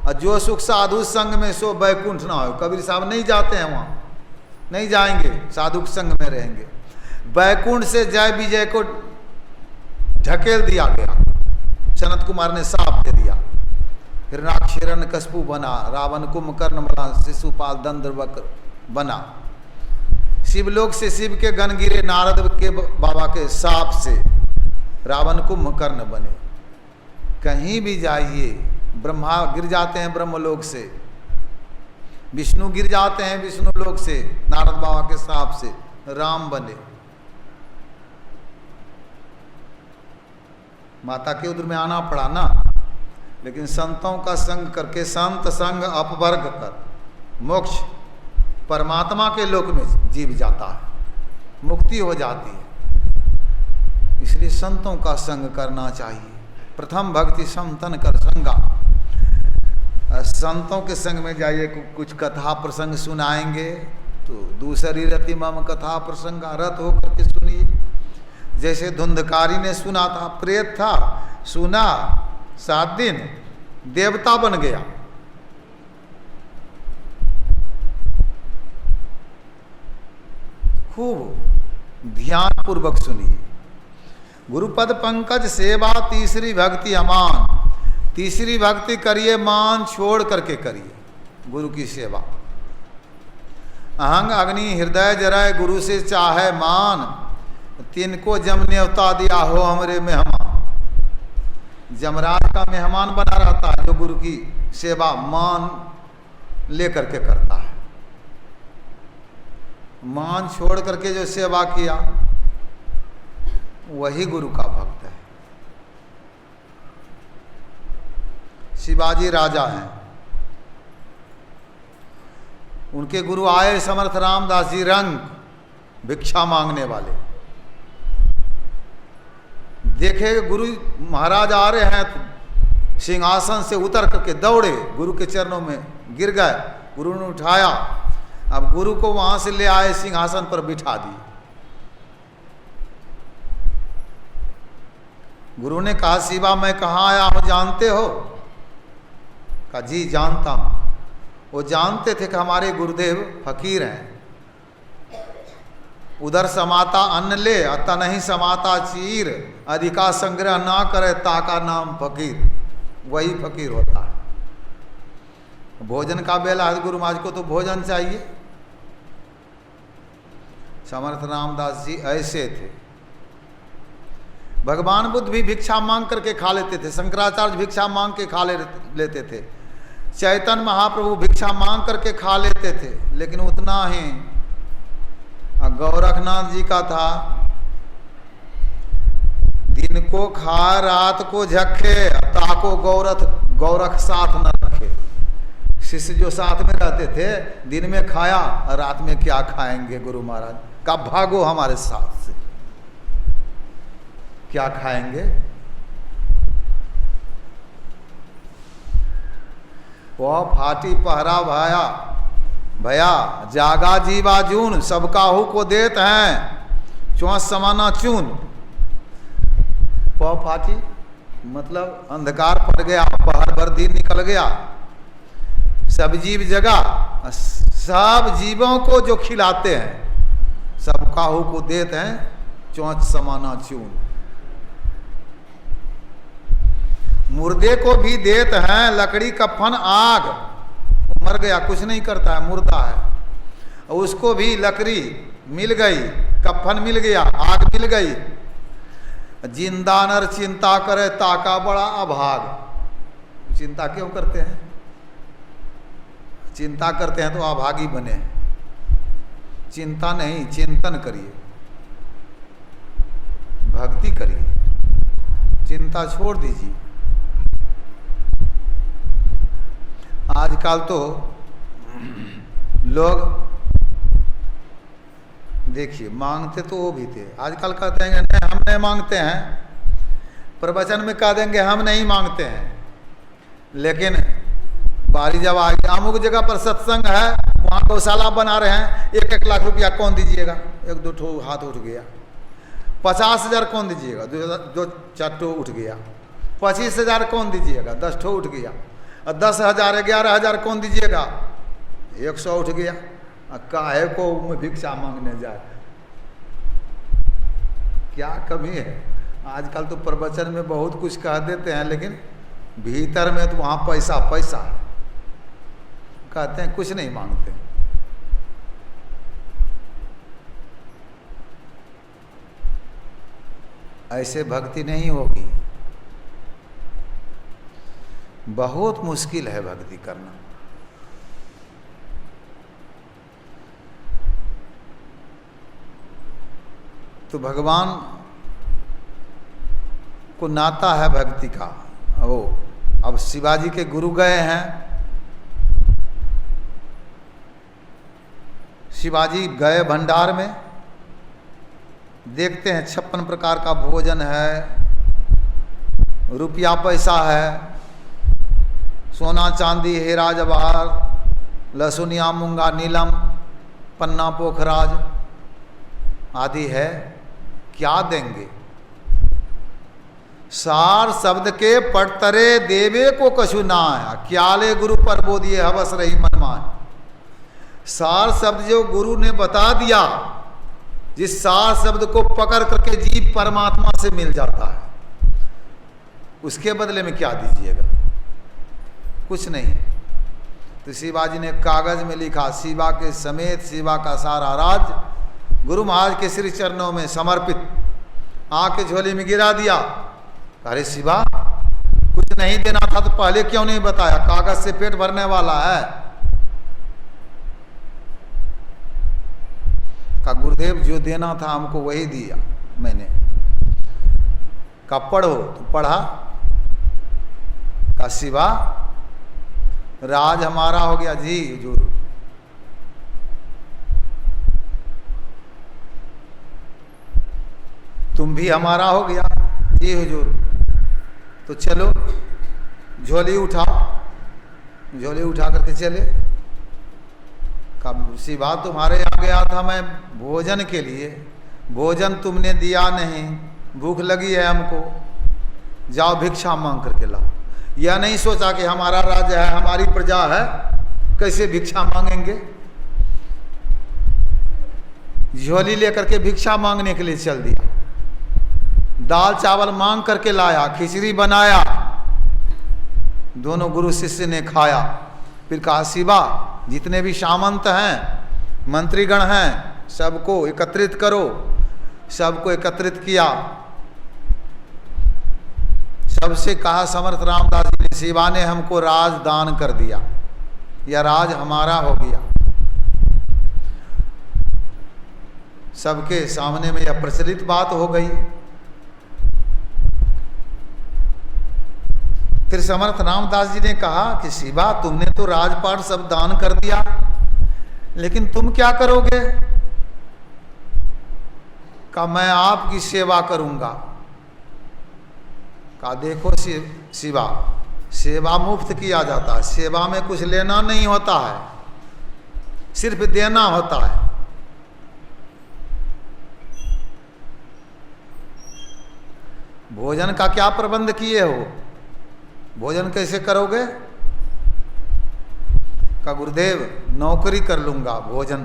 और जो सुख साधु संग में सो बैकुंठ ना हो। कबीर साहब नहीं जाते हैं वहाँ, नहीं जाएंगे, साधु संग में रहेंगे। बैकुंठ से जय विजय को ढकेल दिया गया, सनत कुमार ने साफ दे दिया। हिरणाक्ष हिरण्यकशिपु बना, रावण कुंभकर्ण बना, शिशुपाल दंड्रवक्र बना। शिवलोक से शिव के गण गिरे, नारद के बाबा के साप से रावण कुंभकर्ण बने। कहीं भी जाइए, ब्रह्मा गिर जाते हैं ब्रह्मलोक से, विष्णु गिर जाते हैं विष्णु लोक से, नारद बाबा के साप से राम बने। माता के उधर में आना पड़ा ना, लेकिन संतों का संग करके, संत संग अपवर्ग कर मोक्ष परमात्मा के लोक में जीव जाता है, मुक्ति हो जाती है। इसलिए संतों का संग करना चाहिए। प्रथम भक्ति संतन कर संगा। संतों के संग में जाइए, कुछ कथा प्रसंग सुनाएंगे तो दूसरी रति मम कथा प्रसंग रत होकर के सुनिए। जैसे धुंधकारी ने सुना था, प्रेत था, सुना, 7 दिन देवता बन गया। खूब ध्यान पूर्वक सुनिए। गुरुपद पंकज सेवा तीसरी भक्ति अमान। तीसरी भक्ति करिए मान छोड़ करके करिए गुरु की सेवा। अहंग अग्नि हृदय जराय गुरु से चाहे मान, तिनको जम न्योता दिया हो हमरे मेहमान। जमराज का मेहमान बना रहता है जो गुरु की सेवा मान लेकर के करता है। मान छोड़ करके जो सेवा किया वही गुरु का भक्त है। शिवाजी राजा हैं, उनके गुरु आए समर्थ रामदास जी रंग भिक्षा मांगने वाले। देखे गुरु महाराज आ रहे हैं तो सिंहासन से उतर करके दौड़े, गुरु के चरणों में गिर गए। गुरु ने उठाया, अब गुरु को वहां से ले आए, सिंहासन पर बिठा दिए। गुरु ने कहा शिवा मैं कहाँ आया हूं जानते हो? कहा जी जानता हूं। वो जानते थे कि हमारे गुरुदेव फकीर हैं। उधर समाता अन्न ले अतः नहीं समाता चीर, अधिका संग्रह ना करे ताका नाम फकीर। वही फकीर होता है। भोजन का बेला है, गुरु महाराज को तो भोजन चाहिए। समर्थ रामदास जी ऐसे थे। भगवान बुद्ध भी भिक्षा मांग करके खा लेते थे, शंकराचार्य भिक्षा मांग के खा लेते थे, चैतन्य महाप्रभु भिक्षा मांग करके खा लेते थे। लेकिन उतना ही गोरखनाथ जी का था, दिन को खा रात को झक्के, ताको गौरख साथ न रखे। शिष्य जो साथ में रहते थे, दिन में खाया और रात में क्या खाएंगे? गुरु महाराज का भागो हमारे साथ से, क्या खाएंगे? वह फाटी पहरा भया जागा जीवा जून, सब काहू को देत हैं चौंस समाना चून। पौ फाटी मतलब अंधकार पड़ गया, पहर भर दिन निकल गया, सब जीव जगा। सब जीवों को जो खिलाते हैं, सब काहू को देते हैं चौंस समाना चून। मुर्दे को भी देते हैं लकड़ी कफन आग। मर गया कुछ नहीं करता है, मुर्दा है, उसको भी लकड़ी मिल गई, कफन मिल गया, आग मिल गई। जिंदा नर चिंता करे ताका बड़ा अभाग। चिंता क्यों करते हैं? चिंता करते हैं तो अभागी बने। चिंता नहीं, चिंतन करिए, भक्ति करिए, चिंता छोड़ दीजिए। आजकल तो लोग देखिए मांगते तो वो भी थे, आजकल कहते हैं नहीं हम नहीं मांगते हैं, प्रवचन में कह देंगे हम नहीं मांगते हैं, लेकिन बारी जब आ गई, अमुक जगह पर सत्संग है, वहाँ गौशाला बना रहे हैं, 1-1 लाख रुपया कौन दीजिएगा? 1-2 ठो हाथ उठ गया। 50,000 कौन दीजिएगा? 2-4 ठो उठ गया। 25,000 कौन दीजिएगा? 10 ठो उठ गया। और 10,000 11,000 कौन दीजिएगा? 100 उठ गया। काहे को में भिक्षा मांगने जाए? क्या कमी है? आजकल तो प्रवचन में बहुत कुछ कह देते हैं, लेकिन भीतर में तो वहाँ पैसा पैसा कहते हैं, कुछ नहीं मांगते। ऐसे भक्ति नहीं होगी। बहुत मुश्किल है भक्ति करना। तो भगवान को नाता है भक्ति का। ओ अब शिवाजी के गुरु गए हैं, शिवाजी गए भंडार में, देखते हैं 56 प्रकार का भोजन है, रुपया पैसा है, सोना चांदी हीरा जवाहर, लहसुनिया मूंगा नीलम पन्ना पोखराज आदि है। क्या देंगे? सार शब्द के पटतरे देवे को कछु ना आया, क्याले गुरु पर बोधिए हवस रही मनमान। सार शब्द जो गुरु ने बता दिया, जिस सार शब्द को पकड़ करके जीव परमात्मा से मिल जाता है, उसके बदले में क्या दीजिएगा? कुछ नहीं। तो शिवाजी ने कागज में लिखा, शिवा के समेत शिवा का सारा राज गुरु महाराज के श्री चरणों में समर्पित। आके झोली में गिरा दिया। अरे शिवा, कुछ नहीं देना था तो पहले क्यों नहीं बताया? कागज से पेट भरने वाला है। का गुरुदेव जो देना था हमको वही दिया मैंने। का पढ़ो तो पढ़ा। का शिवा, राज हमारा हो गया जी हुजूर। तुम भी हमारा हो गया जी हुजूर। तो चलो झोली उठाओ। झोली उठा करके चले। कब शिवा तुम्हारे यहाँ गया था मैं भोजन के लिए, भोजन तुमने दिया नहीं, भूख लगी है हमको, जाओ भिक्षा मांग करके लाओ। यह नहीं सोचा कि हमारा राज्य है, हमारी प्रजा है, कैसे भिक्षा मांगेंगे। झोली लेकर के भिक्षा मांगने के लिए चल दिया। दाल चावल मांग करके लाया, खिचड़ी बनाया, दोनों गुरु शिष्य ने खाया। फिर कहा शिवा, जितने भी सामंत हैं, मंत्रीगण हैं, सबको एकत्रित करो। सबको एकत्रित किया। सबसे कहा समर्थ रामदास जी ने, शिवा ने हमको राज दान कर दिया, यह राज हमारा हो गया। सबके सामने में यह प्रचलित बात हो गई। फिर समर्थ रामदास जी ने कहा कि शिवा, तुमने तो राजपाट सब दान कर दिया, लेकिन तुम क्या करोगे? कहा मैं आपकी सेवा करूंगा। कहा देखो शिवा, सेवा मुफ्त किया जाता है, सेवा में कुछ लेना नहीं होता है, सिर्फ देना होता है। भोजन का क्या प्रबंध किए हो? भोजन कैसे करोगे? का गुरुदेव नौकरी कर लूंगा भोजन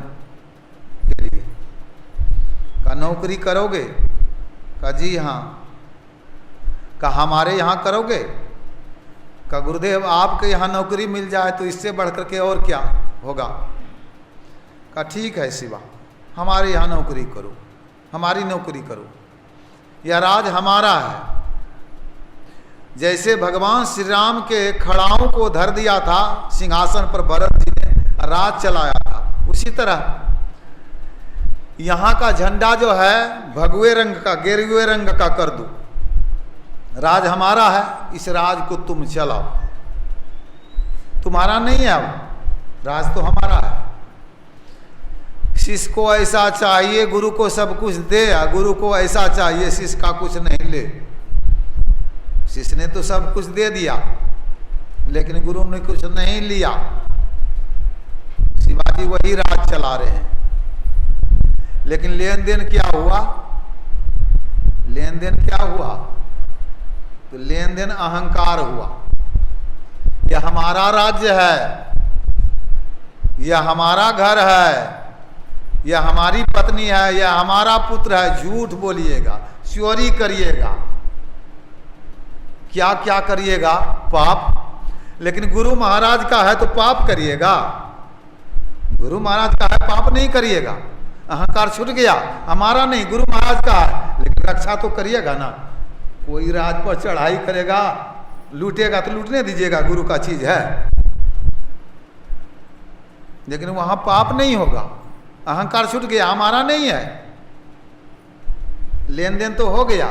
के लिए। का नौकरी करोगे? का जी हाँ। का हमारे यहाँ करोगे? का गुरुदेव आपके यहाँ नौकरी मिल जाए तो इससे बढ़ करके और क्या होगा। का ठीक है शिवा, हमारे यहाँ नौकरी करो, हमारी नौकरी करो, यह राज हमारा है। जैसे भगवान श्री राम के खड़ाओं को धर दिया था सिंहासन पर, भरत जी ने राज चलाया था, उसी तरह यहाँ का झंडा जो है भगवे रंग का, गेरुए रंग का कर दो। राज हमारा है, इस राज को तुम चलाओ। तुम्हारा नहीं है अब, राज तो हमारा है। शिष्य को ऐसा चाहिए गुरु को सब कुछ दे, गुरु को ऐसा चाहिए शिष्य का कुछ नहीं ले। शिष्य ने तो सब कुछ दे दिया, लेकिन गुरु ने कुछ नहीं लिया। शिवाजी वही राज चला रहे हैं, लेकिन लेन देन क्या हुआ? लेन देन क्या हुआ? तो लेन देन अहंकार हुआ। यह हमारा राज्य है, यह हमारा घर है, यह हमारी पत्नी है, यह हमारा पुत्र है। झूठ बोलिएगा, चोरी करिएगा, क्या क्या करिएगा, पाप। लेकिन गुरु महाराज का है तो पाप करिएगा? गुरु महाराज का है, पाप नहीं करिएगा। अहंकार छूट गया, हमारा नहीं गुरु महाराज का है, लेकिन रक्षा तो करिएगा ना। कोई राज पर चढ़ाई करेगा, लूटेगा तो लूटने दीजिएगा, गुरु का चीज है, लेकिन वहां पाप नहीं होगा। अहंकार छूट गया, हमारा नहीं है, लेन देन तो हो गया,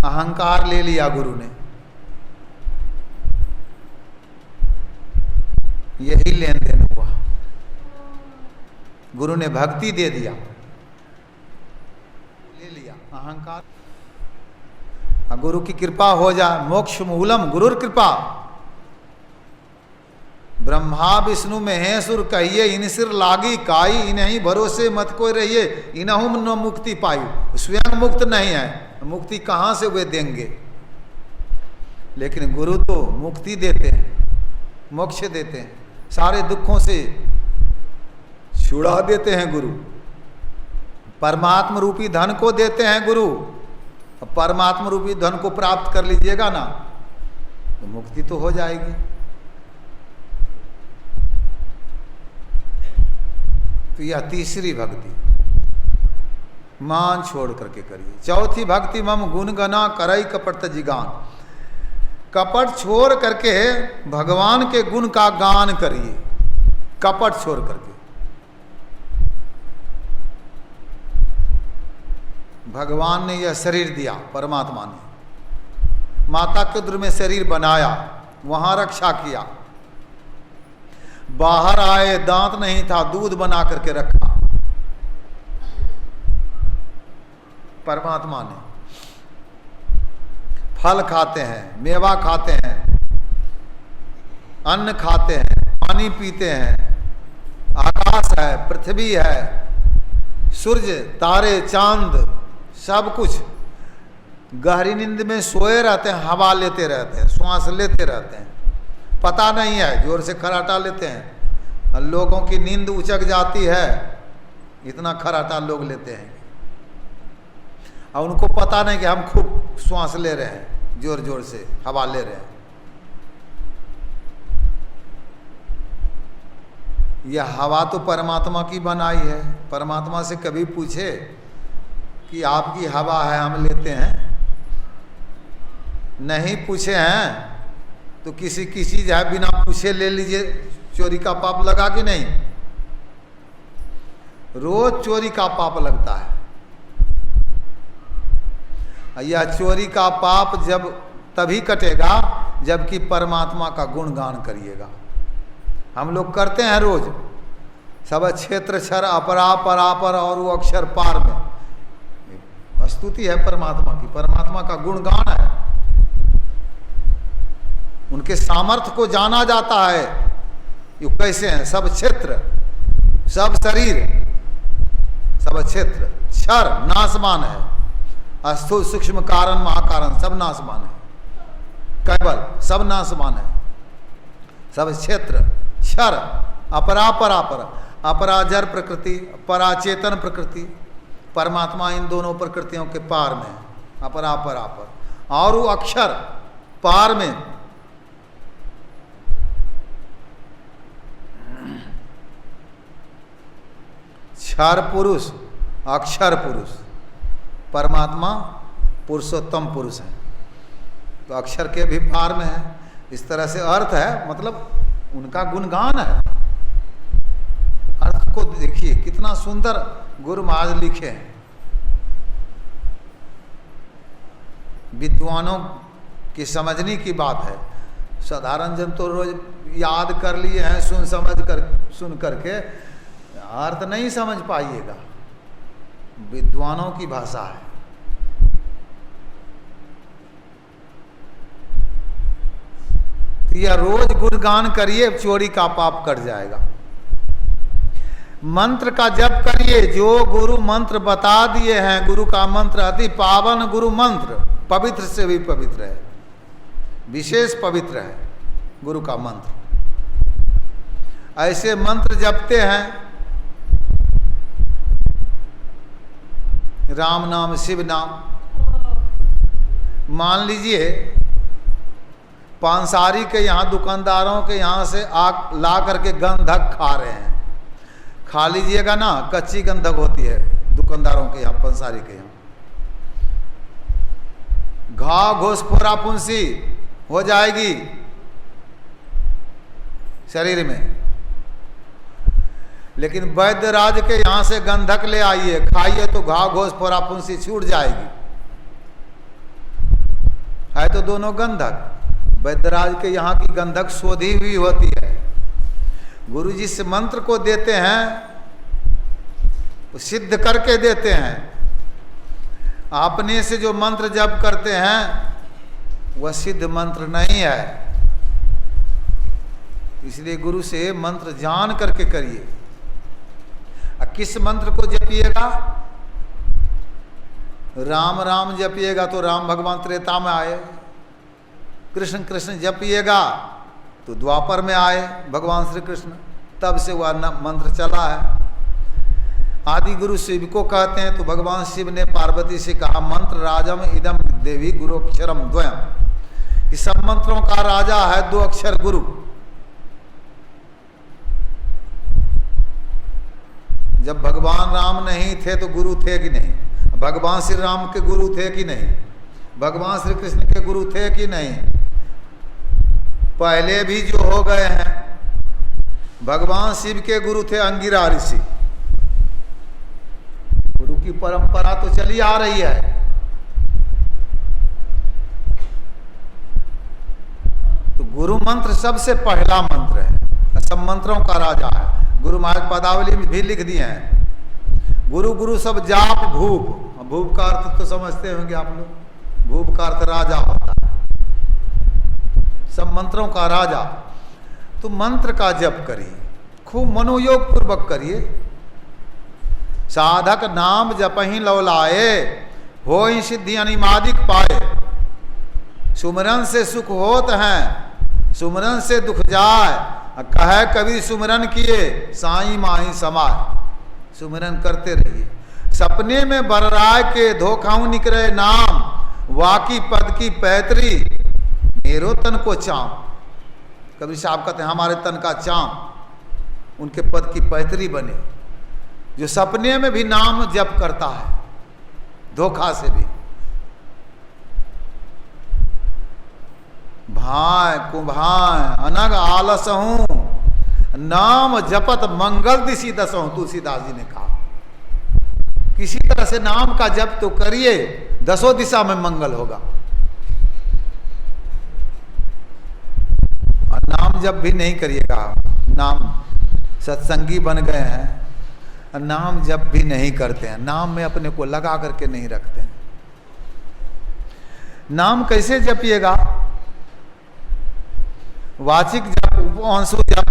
अहंकार ले लिया गुरु ने। यही लेन देन हुआ। गुरु ने भक्ति दे दिया, ले लिया अहंकार। गुरु की कृपा हो जाए, मोक्ष मूलम गुरुर कृपा। ब्रह्मा विष्णु महेश्वर कहिए, इन सिर लागी काई, इन्हीं भरोसे मत कोई रहिए, इनहुम न मुक्ति पायु। स्वयं मुक्त नहीं है, मुक्ति कहाँ से वे देंगे? लेकिन गुरु तो मुक्ति देते हैं, मोक्ष देते हैं, सारे दुखों से छुड़ा देते हैं गुरु। परमात्म रूपी धन को देते हैं गुरु। परमात्म रूपी धन को प्राप्त कर लीजिएगा ना तो मुक्ति तो हो जाएगी। तो यह तीसरी भक्ति, मान छोड़ करके करिए। चौथी भक्ति, मम गुण गना करई कपट जिगान। कपट छोड़ करके भगवान के गुण का गान करिए, कपट छोड़ करके। भगवान ने यह शरीर दिया, परमात्मा ने माता के उदर में शरीर बनाया, वहां रक्षा किया। बाहर आए, दांत नहीं था, दूध बना करके रखा परमात्मा ने। फल खाते हैं, मेवा खाते हैं, अन्न खाते हैं, पानी पीते हैं, आकाश है, पृथ्वी है, सूर्य, तारे, चांद, सब कुछ। गहरी नींद में सोए रहते हैं, हवा लेते रहते हैं, श्वास लेते रहते हैं, पता नहीं है, जोर से खराटा लेते हैं। लोगों की नींद उचक जाती है, इतना खराटा लोग लेते हैं और उनको पता नहीं कि हम खूब श्वास ले रहे हैं, जोर जोर से हवा ले रहे हैं। यह हवा तो परमात्मा की बनाई है। परमात्मा से कभी पूछे कि आपकी हवा है, हम लेते हैं? नहीं पूछे हैं तो किसी की चीज है बिना पूछे ले लीजिए, चोरी का पाप लगा कि नहीं? रोज चोरी का पाप लगता है। यह चोरी का पाप जब तभी कटेगा जबकि परमात्मा का गुणगान करिएगा। हम लोग करते हैं रोज, सब क्षेत्र क्षर अपरा परापर और वो अक्षर पार में स्तुति है परमात्मा की, परमात्मा का गुणगान है। उनके सामर्थ्य को जाना जाता है। ये कैसे हैं? सब क्षेत्र, सब शरीर, सब क्षेत्र, क्षर नाशवान है, स्थूल सूक्ष्म कारण महाकारण सब नाशवान है, केवल सब नाशवान है। सब क्षेत्र, क्षर, अपरा परापर, अपराजर प्रकृति, पराचेतन प्रकृति, परमात्मा इन दोनों प्रकृतियों के पार में, अपरा परापर। और वो अक्षर पार में, क्षर पुरुष, अक्षर पुरुष, परमात्मा पुरुषोत्तम पुरुष है, तो अक्षर के भी पार में है। इस तरह से अर्थ है, मतलब उनका गुणगान है। अर्थ को देखिए कितना सुंदर गुरु महाराज लिखे हैं। विद्वानों की समझने की बात है, साधारण जन तो रोज याद कर लिए हैं, सुन करके अर्थ नहीं समझ पाइएगा। विद्वानों की भाषा है। यह रोज गुणगान करिए, चोरी का पाप कट जाएगा। मंत्र का जप करिए, जो गुरु मंत्र बता दिए हैं। गुरु का मंत्र अति पावन, गुरु मंत्र पवित्र से भी पवित्र है, विशेष पवित्र है गुरु का मंत्र। ऐसे मंत्र जपते हैं, राम नाम, शिव नाम। मान लीजिए पांसारी के यहाँ, दुकानदारों के यहाँ से आग ला करके गंधक खा रहे हैं। खा लीजिएगा ना, कच्ची गंधक होती है दुकानदारों के यहाँ, पंसारी के यहाँ। घाव घोष फोरा फुंसी हो जाएगी शरीर में। लेकिन वैद्य राज के यहाँ से गंधक ले आइए, खाइए तो घाव घोष फोरा फुंसी छूट जाएगी। है तो दोनों गंधक। वैद्यराज के यहाँ की गंधक शोधी हुई होती है। गुरु जी से मंत्र को देते हैं, वो सिद्ध करके देते हैं। अपने से जो मंत्र जप करते हैं वह सिद्ध मंत्र नहीं है। इसलिए गुरु से मंत्र जान करके करिए। किस मंत्र को जपिएगा? राम राम जपिएगा तो राम भगवान त्रेता में आए। कृष्ण कृष्ण जपिएगा तो द्वापर में आए भगवान श्री कृष्ण, तब से वह मंत्र चला है। आदि गुरु शिव को कहते हैं, तो भगवान शिव ने पार्वती से कहा मंत्र राजम इदम देवी गुरुक्षरम द्वयम, कि सब मंत्रों का राजा है दो अक्षर गुरु। जब भगवान राम नहीं थे तो गुरु थे कि नहीं? भगवान श्री राम के गुरु थे कि नहीं? भगवान श्री कृष्ण के गुरु थे कि नहीं? पहले भी जो हो गए हैं, भगवान शिव के गुरु थे अंगिरा ऋषि। गुरु की परंपरा तो चली आ रही है। तो गुरु मंत्र सबसे पहला मंत्र है, सब मंत्रों का राजा है। गुरु महाराज पदावली में भी लिख दिए हैं, गुरु गुरु सब जाप भूप। भूप का अर्थ तो समझते होंगे आप लोग, भूप का अर्थ राजा होता है, सब मंत्रों का राजा। तो मंत्र का जप करिए, खूब मनोयोग पूर्वक करिए। साधक नाम जपहि लौलाए, होई सिद्धि अनिमादिक पाए। सुमरन से सुख होत हैं, सुमरन से दुख जाए। कहे कबीर सुमरन किए, साई माही समाय। सुमरन करते रहिए। सपने में बरराय के धोखाऊ निकले नाम, वाकी पद की पैतरी मेरो तन को चाम। कबीर साहब कहते हैं हमारे तन का चाम उनके पद की पैतरी बने। जो सपने में भी नाम जप करता है, धोखा से भी। भाय कुभाय अनग आलस हूं, नाम जपत मंगल दिशी दसों। तुलसीदास जी ने कहा किसी तरह से नाम का जप तो करिए, दसों दिशा में मंगल होगा। और नाम जप भी नहीं करिएगा। नाम सत्संगी बन गए हैं, नाम जप भी नहीं करते हैं, नाम में अपने को लगा करके नहीं रखते हैं। नाम कैसे जपिएगा? वाचिक जप, उपवांसु जप,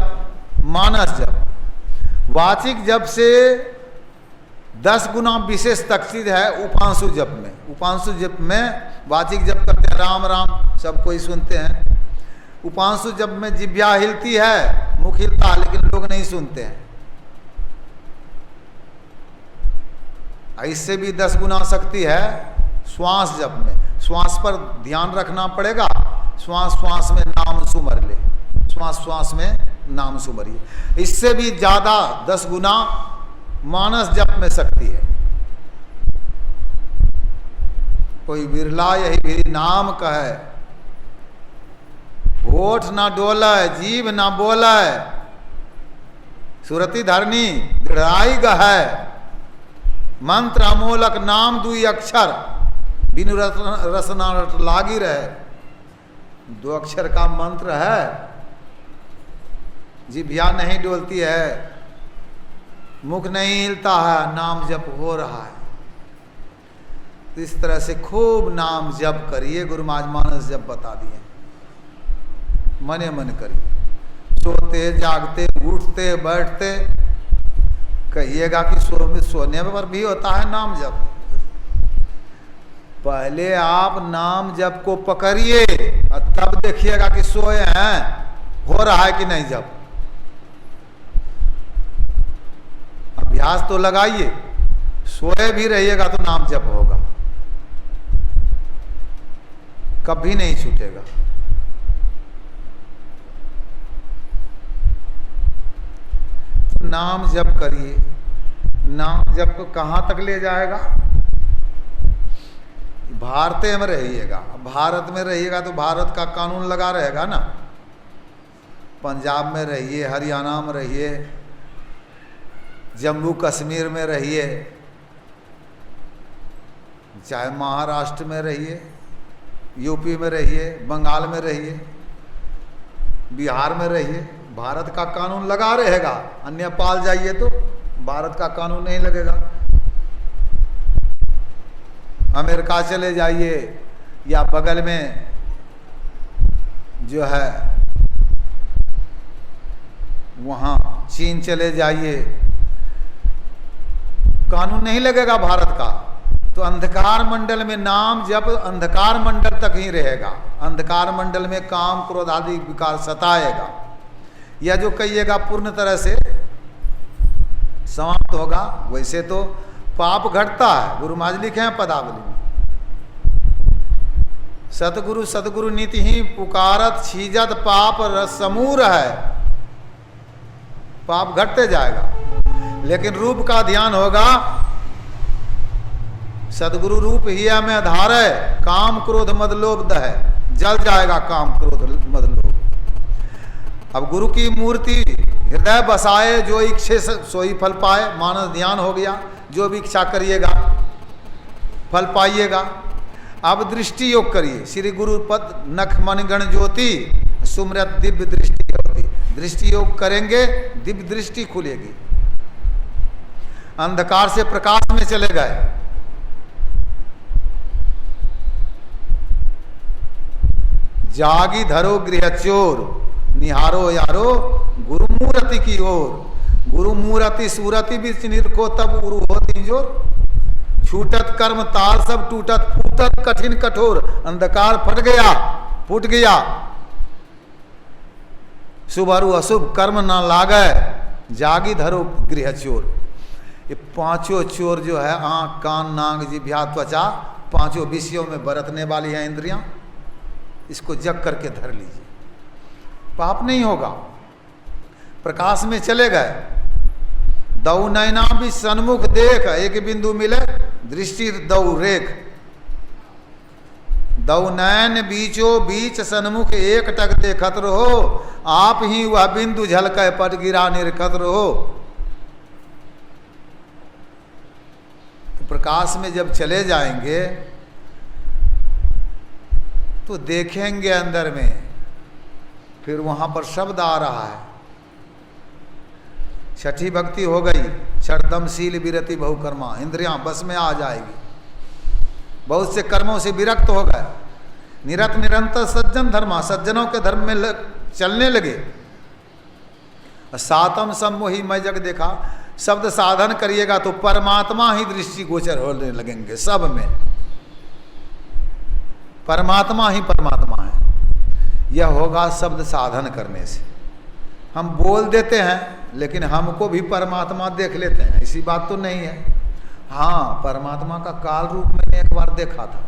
मानस जप। वाचिक जप से 10 गुना विशेष तकसीद है उपांशु जप में। उपांशु जप में वाचिक जप करते हैं, राम राम सब कोई सुनते हैं। उपांशु जप में जिह्वा हिलती है, मुख हिलता है, लेकिन लोग नहीं सुनते हैं। इससे भी 10 गुना शक्ति है श्वास जप में। श्वास पर ध्यान रखना पड़ेगा। श्वास श्वास में नाम सुमर ले, श्वास श्वास में नाम सुमरिए। इससे भी ज्यादा 10 गुना मानस जप में शक्ति है। कोई बिरला यही भी नाम कहे, होठ ना डोले, जीव ना बोले, सुरति धरनी दृढ़ाई गहे। मंत्र अमोलक नाम दुई अक्षर, बिनु रसना लागी रहे। 2 अक्षर का मंत्र है, जिह्वा नहीं डोलती है, मुख नहीं हिलता है, नाम जप हो रहा है। तो इस तरह से खूब नाम जप करिए। गुरु महाराज मानस जप बता दिए। मने मन करिए, सोते जागते उठते बैठते। कहिएगा कि सोने पर भी होता है नाम जप। पहले आप नाम जप को पकड़िए और तब देखिएगा कि सोए हैं, हो रहा है कि नहीं जप। अभ्यास तो लगाइए, सोए भी रहिएगा तो नाम जप होगा, कभी नहीं छूटेगा। नाम जप करिए। नाम जप को कहाँ तक ले जाएगा? भारत में रहिएगा। भारत में रहिएगा तो भारत का कानून लगा रहेगा ना। पंजाब में रहिए, हरियाणा में रहिए, जम्मू कश्मीर में रहिए, चाहे महाराष्ट्र में रहिए, यूपी में रहिए, बंगाल में रहिए, बिहार में रहिए, भारत का कानून लगा रहेगा। अन्य पाल जाइए तो भारत का कानून नहीं लगेगा। अमेरिका चले जाइए या बगल में जो है वहाँ चीन चले जाइए, कानून नहीं लगेगा भारत का। तो अंधकार मंडल में नाम जब अंधकार मंडल तक ही रहेगा। अंधकार मंडल में काम क्रोध आदि विकार सताएगा। या जो कहिएगा पूर्ण तरह से समाप्त होगा, वैसे तो पाप घटता है। गुरु महाराज लिखे हैं पदावली में, सतगुरु सतगुरु नीति ही पुकारत छीजत पाप समूर है। पाप घटते जाएगा, लेकिन रूप का ध्यान होगा। सदगुरु रूप ही में आधार है, काम क्रोध मद लोभ दह, जल जाएगा काम क्रोध मद लोभ। अब गुरु की मूर्ति हृदय बसाए, जो इच्छे सोई फल पाए। मानस ध्यान हो गया, जो भी इच्छा करिएगा फल पाइएगा। अब दृष्टि योग करिए। श्री गुरु पद नख मन गण ज्योति सुमरत दिव्य दृष्टि होती। दृष्टि योग करेंगे, दिव्य दृष्टि खुलेगी। अंधकार से प्रकाश में चले गए। जागी धरो गृह चोर, निहारो यारो गुरु मूर्ति की ओर। गुरु मूर्ति सूरति बीच निरखो तब गुरु होती जोर। छूटत कर्म ताल सब टूटत, फूटत कठिन कठोर। अंधकार फट गया, फूट गया। शुभ और अशुभ कर्म न लागे, जागी धरो गृह चोर। ये पांचों चोर जो है, आंख कान नाक जिह्वा त्वचा, पांचों विषयों में बरतने वाली है इंद्रियां। इसको जग करके धर लीजिए, पाप नहीं होगा। प्रकाश में चले गए। दौ नैना भी सन्मुख देख, एक बिंदु मिले दृष्टि दौ रेख। दौ नैन बीचो बीच सन्मुख एक टक देखत रहो। आप ही वह बिंदु झलक पट गिरा निरखत रहो। तो प्रकाश में जब चले जाएंगे तो देखेंगे अंदर में, फिर वहां पर शब्द आ रहा है। छठी भक्ति हो गई, छठदमशील विरति बहुकर्मा। इंद्रियां बस में आ जाएगी। बहुत से कर्मों से विरक्त हो गए। निरत निरंतर सज्जन धर्मा, सज्जनों के धर्म में चलने लगे। सातम सम्मोही मैं जग देखा। शब्द साधन करिएगा तो परमात्मा ही दृष्टि गोचर होने लगेंगे। सब में परमात्मा ही परमात्मा है। यह होगा शब्द साधन करने से। हम बोल देते हैं लेकिन हमको भी परमात्मा देख लेते हैं, ऐसी बात तो नहीं है। हाँ, परमात्मा का काल रूप मैंने एक बार देखा था।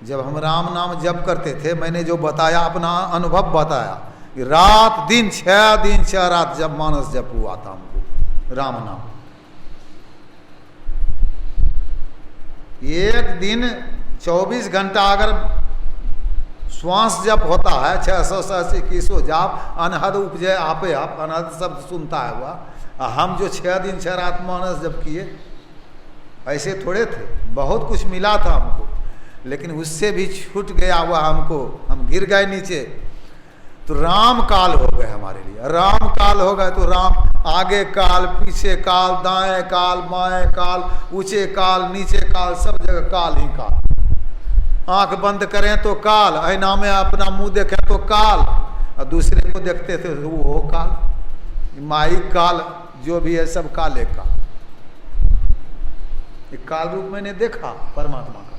जब हम राम नाम जप करते थे, मैंने जो बताया, अपना अनुभव बताया कि रात दिन 6 दिन 6 रात जब मानस जप हुआ था हमको राम नाम। एक दिन 24 घंटा अगर श्वास जप होता है, 600 सहस्र 2100 जाप, अनहद उपजय आपे आप, अनहद शब्द सुनता है वह। हम जो 6 दिन 6 रात मानस जप किए, ऐसे थोड़े थे। बहुत कुछ मिला था हमको, लेकिन उससे भी छूट गया वह हमको। हम गिर गए नीचे। तो राम काल हो गए हमारे लिए। राम काल हो गए तो राम आगे काल, पीछे काल, दाएं काल, बाएं काल, ऊंचे काल, नीचे काल, सब जगह काल ही काल। आंख बंद करें तो काल, ऐना में अपना मुंह देखें तो काल, और दूसरे को देखते थे वो हो काल, माई काल, जो भी है सब काले का। एक काल रूप मैंने देखा परमात्मा का।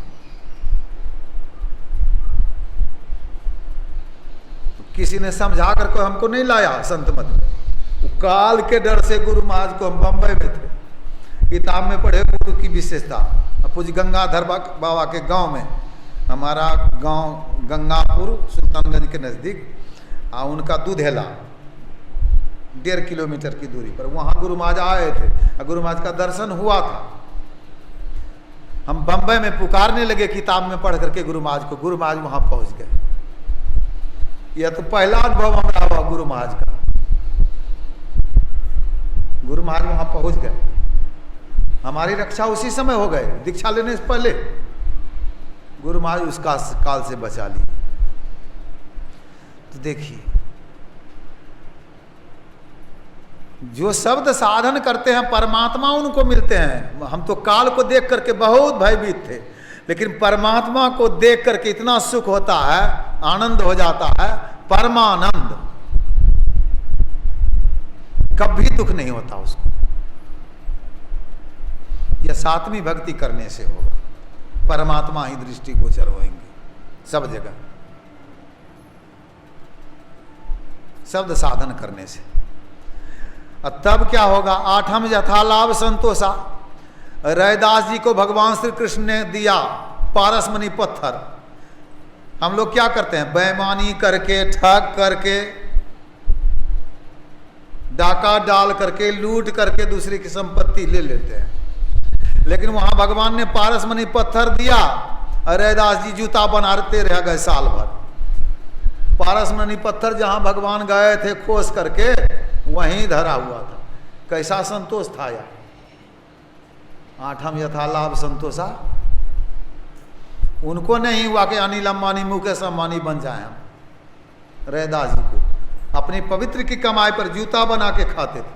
किसी ने समझा करके हमको नहीं लाया संत मत में, काल के डर से गुरु महाराज को, हम बंबई में थे, किताब में पढ़े गुरु की विशेषता। पूज्य गंगाधर बाबा के गांव में, हमारा गांव गंगापुर सुल्तानगंज के नज़दीक, उनका दूधेला 1.5 किलोमीटर की दूरी पर, वहाँ गुरु महाराज आए थे और गुरु महाराज का दर्शन हुआ था। हम बंबई में पुकारने लगे किताब में पढ़ करके गुरु महाराज को, गुरु महाराज वहाँ पहुँच गए। यह तो पहला अनुभव हमारा हुआ गुरु महाराज का। गुरु महाराज वहाँ पहुँच गए, हमारी रक्षा उसी समय हो गए, दीक्षा लेने से पहले गुरु महाराज उसका काल से बचा ली। तो देखिए, जो शब्द साधन करते हैं परमात्मा उनको मिलते हैं। हम तो काल को देख करके बहुत भयभीत थे, लेकिन परमात्मा को देख करके इतना सुख होता है, आनंद हो जाता है, परमानंद, कभी दुख नहीं होता उसको। यह सातवीं भक्ति करने से होगा, परमात्मा ही दृष्टिगोचर होंगे सब जगह, शब्द साधन करने से। और तब क्या होगा? आठम यथालाभ संतोषा। रैदास जी को भगवान श्री कृष्ण ने दिया पारसमणि पत्थर। हम लोग क्या करते हैं? बेईमानी करके, ठग करके, डाका डाल करके, लूट करके दूसरी की संपत्ति ले लेते हैं। लेकिन वहां भगवान ने पारसमणि पत्थर दिया, रैदास जी जूता बनाते रह गए साल भर। पारसमणि पत्थर जहां भगवान गए थे खोज करके, वहीं धरा हुआ था। कैसा संतोष था यार! आठम यथालाभ संतोषा। उनको नहीं हुआ कि अनिल अंबानी, मुकेश अंबानी बन जाए हम। रैदास जी को अपनी पवित्र की कमाई पर जूता बना के खाते थे।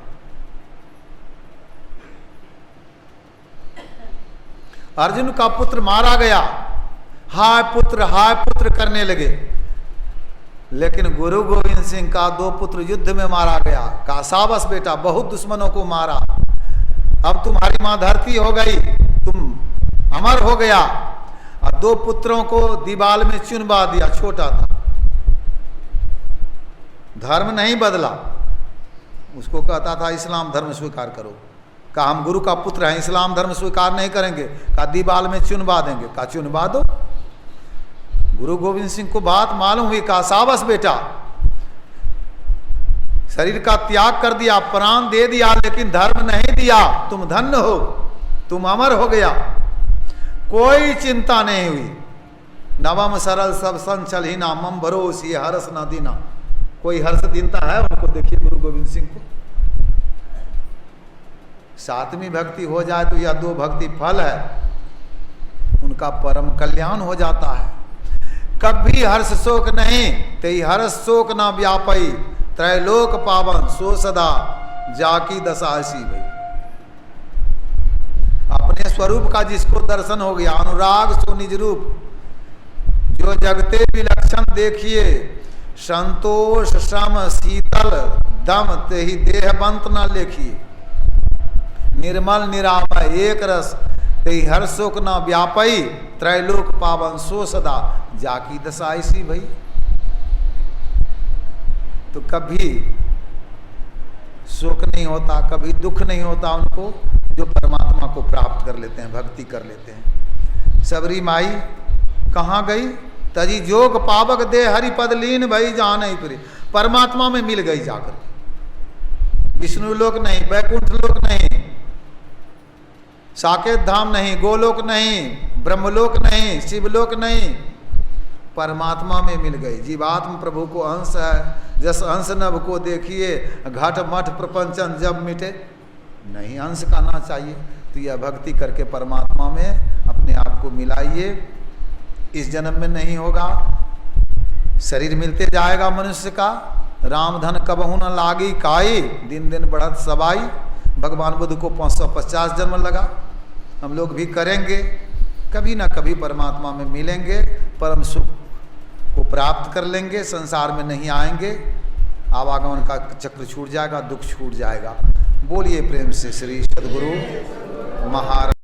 अर्जुन का पुत्र मारा गया, हाय पुत्र करने लगे। लेकिन गुरु गोविंद सिंह का 2 पुत्र युद्ध में मारा गया। कहा शाबाश बेटा, बहुत दुश्मनों को मारा, अब तुम्हारी मां धरती हो गई, तुम अमर हो गया। और 2 पुत्रों को दीवाल में चुनवा दिया, छोटा था, धर्म नहीं बदला। उसको कहता था इस्लाम धर्म स्वीकार करो। कहा हम गुरु का पुत्र हैं, इस्लाम धर्म स्वीकार नहीं करेंगे। कहा दीवाल में चुनवा देंगे। कहा चुनवा दो। गुरु गोविंद सिंह को बात मालूम हुई। कहा शाबाश बेटा, शरीर का त्याग कर दिया, प्राण दे दिया, लेकिन धर्म नहीं दिया, तुम धन्य हो, तुम अमर हो गया। कोई चिंता नहीं हुई। नवम सरल सब संचल ही ना, मम भरोस ये हर्ष न दीना। कोई हर्ष दीनता है उनको? देखिए गुरु गोविंद सिंह को। सातवीं भक्ति हो जाए तो यह 2 भक्ति फल है, उनका परम कल्याण हो जाता है। कभी हर्ष शोक नहीं, तेई हर्ष शोक ना व्यापई, त्रैलोक पावन सो सदा जाकी दशासी भई। अपने स्वरूप का जिसको दर्शन हो गया, अनुराग सो निज रूप, जो जगते विलक्षण देखिए, संतोष श्रम शीतल दम तेहि देहबंत न लेखिए। निर्मल निरामय एक रस, तेहि हर शोक न व्यापई, त्रैलोक पावन सो सदा जाकी दशाईसी भई। तो कभी शोक नहीं होता, कभी दुख नहीं होता उनको, जो परमात्मा को प्राप्त कर लेते हैं, भक्ति कर लेते हैं। सबरी माई कहाँ गई? तजी जोग पावक दे हरिपद लीन भई जान प्रिय। परमात्मा में मिल गई जाकर। विष्णु लोक नहीं, वैकुंठ लोक नहीं, साकेत धाम नहीं, गोलोक नहीं, ब्रह्मलोक नहीं, शिवलोक नहीं, परमात्मा में मिल गई। जीवात्म प्रभु को अंश है, जस अंश नभ को देखिए, घट मठ प्रपंचन जब मिटे। नहीं, अंश कहना चाहिए। तो यह भक्ति करके परमात्मा में अपने आप को मिलाइए। इस जन्म में नहीं होगा, शरीर मिलते जाएगा मनुष्य का। राम धन कबहू न लागी काई, दिन दिन बढ़त सबाई। भगवान बुद्ध को 550 जन्म लगा, हम लोग भी करेंगे। कभी ना कभी परमात्मा में मिलेंगे, परम सुख को प्राप्त कर लेंगे, संसार में नहीं आएंगे, आवागमन का चक्र छूट जाएगा, दुख छूट जाएगा। बोलिए प्रेम से श्री सद्गुरु महाराज।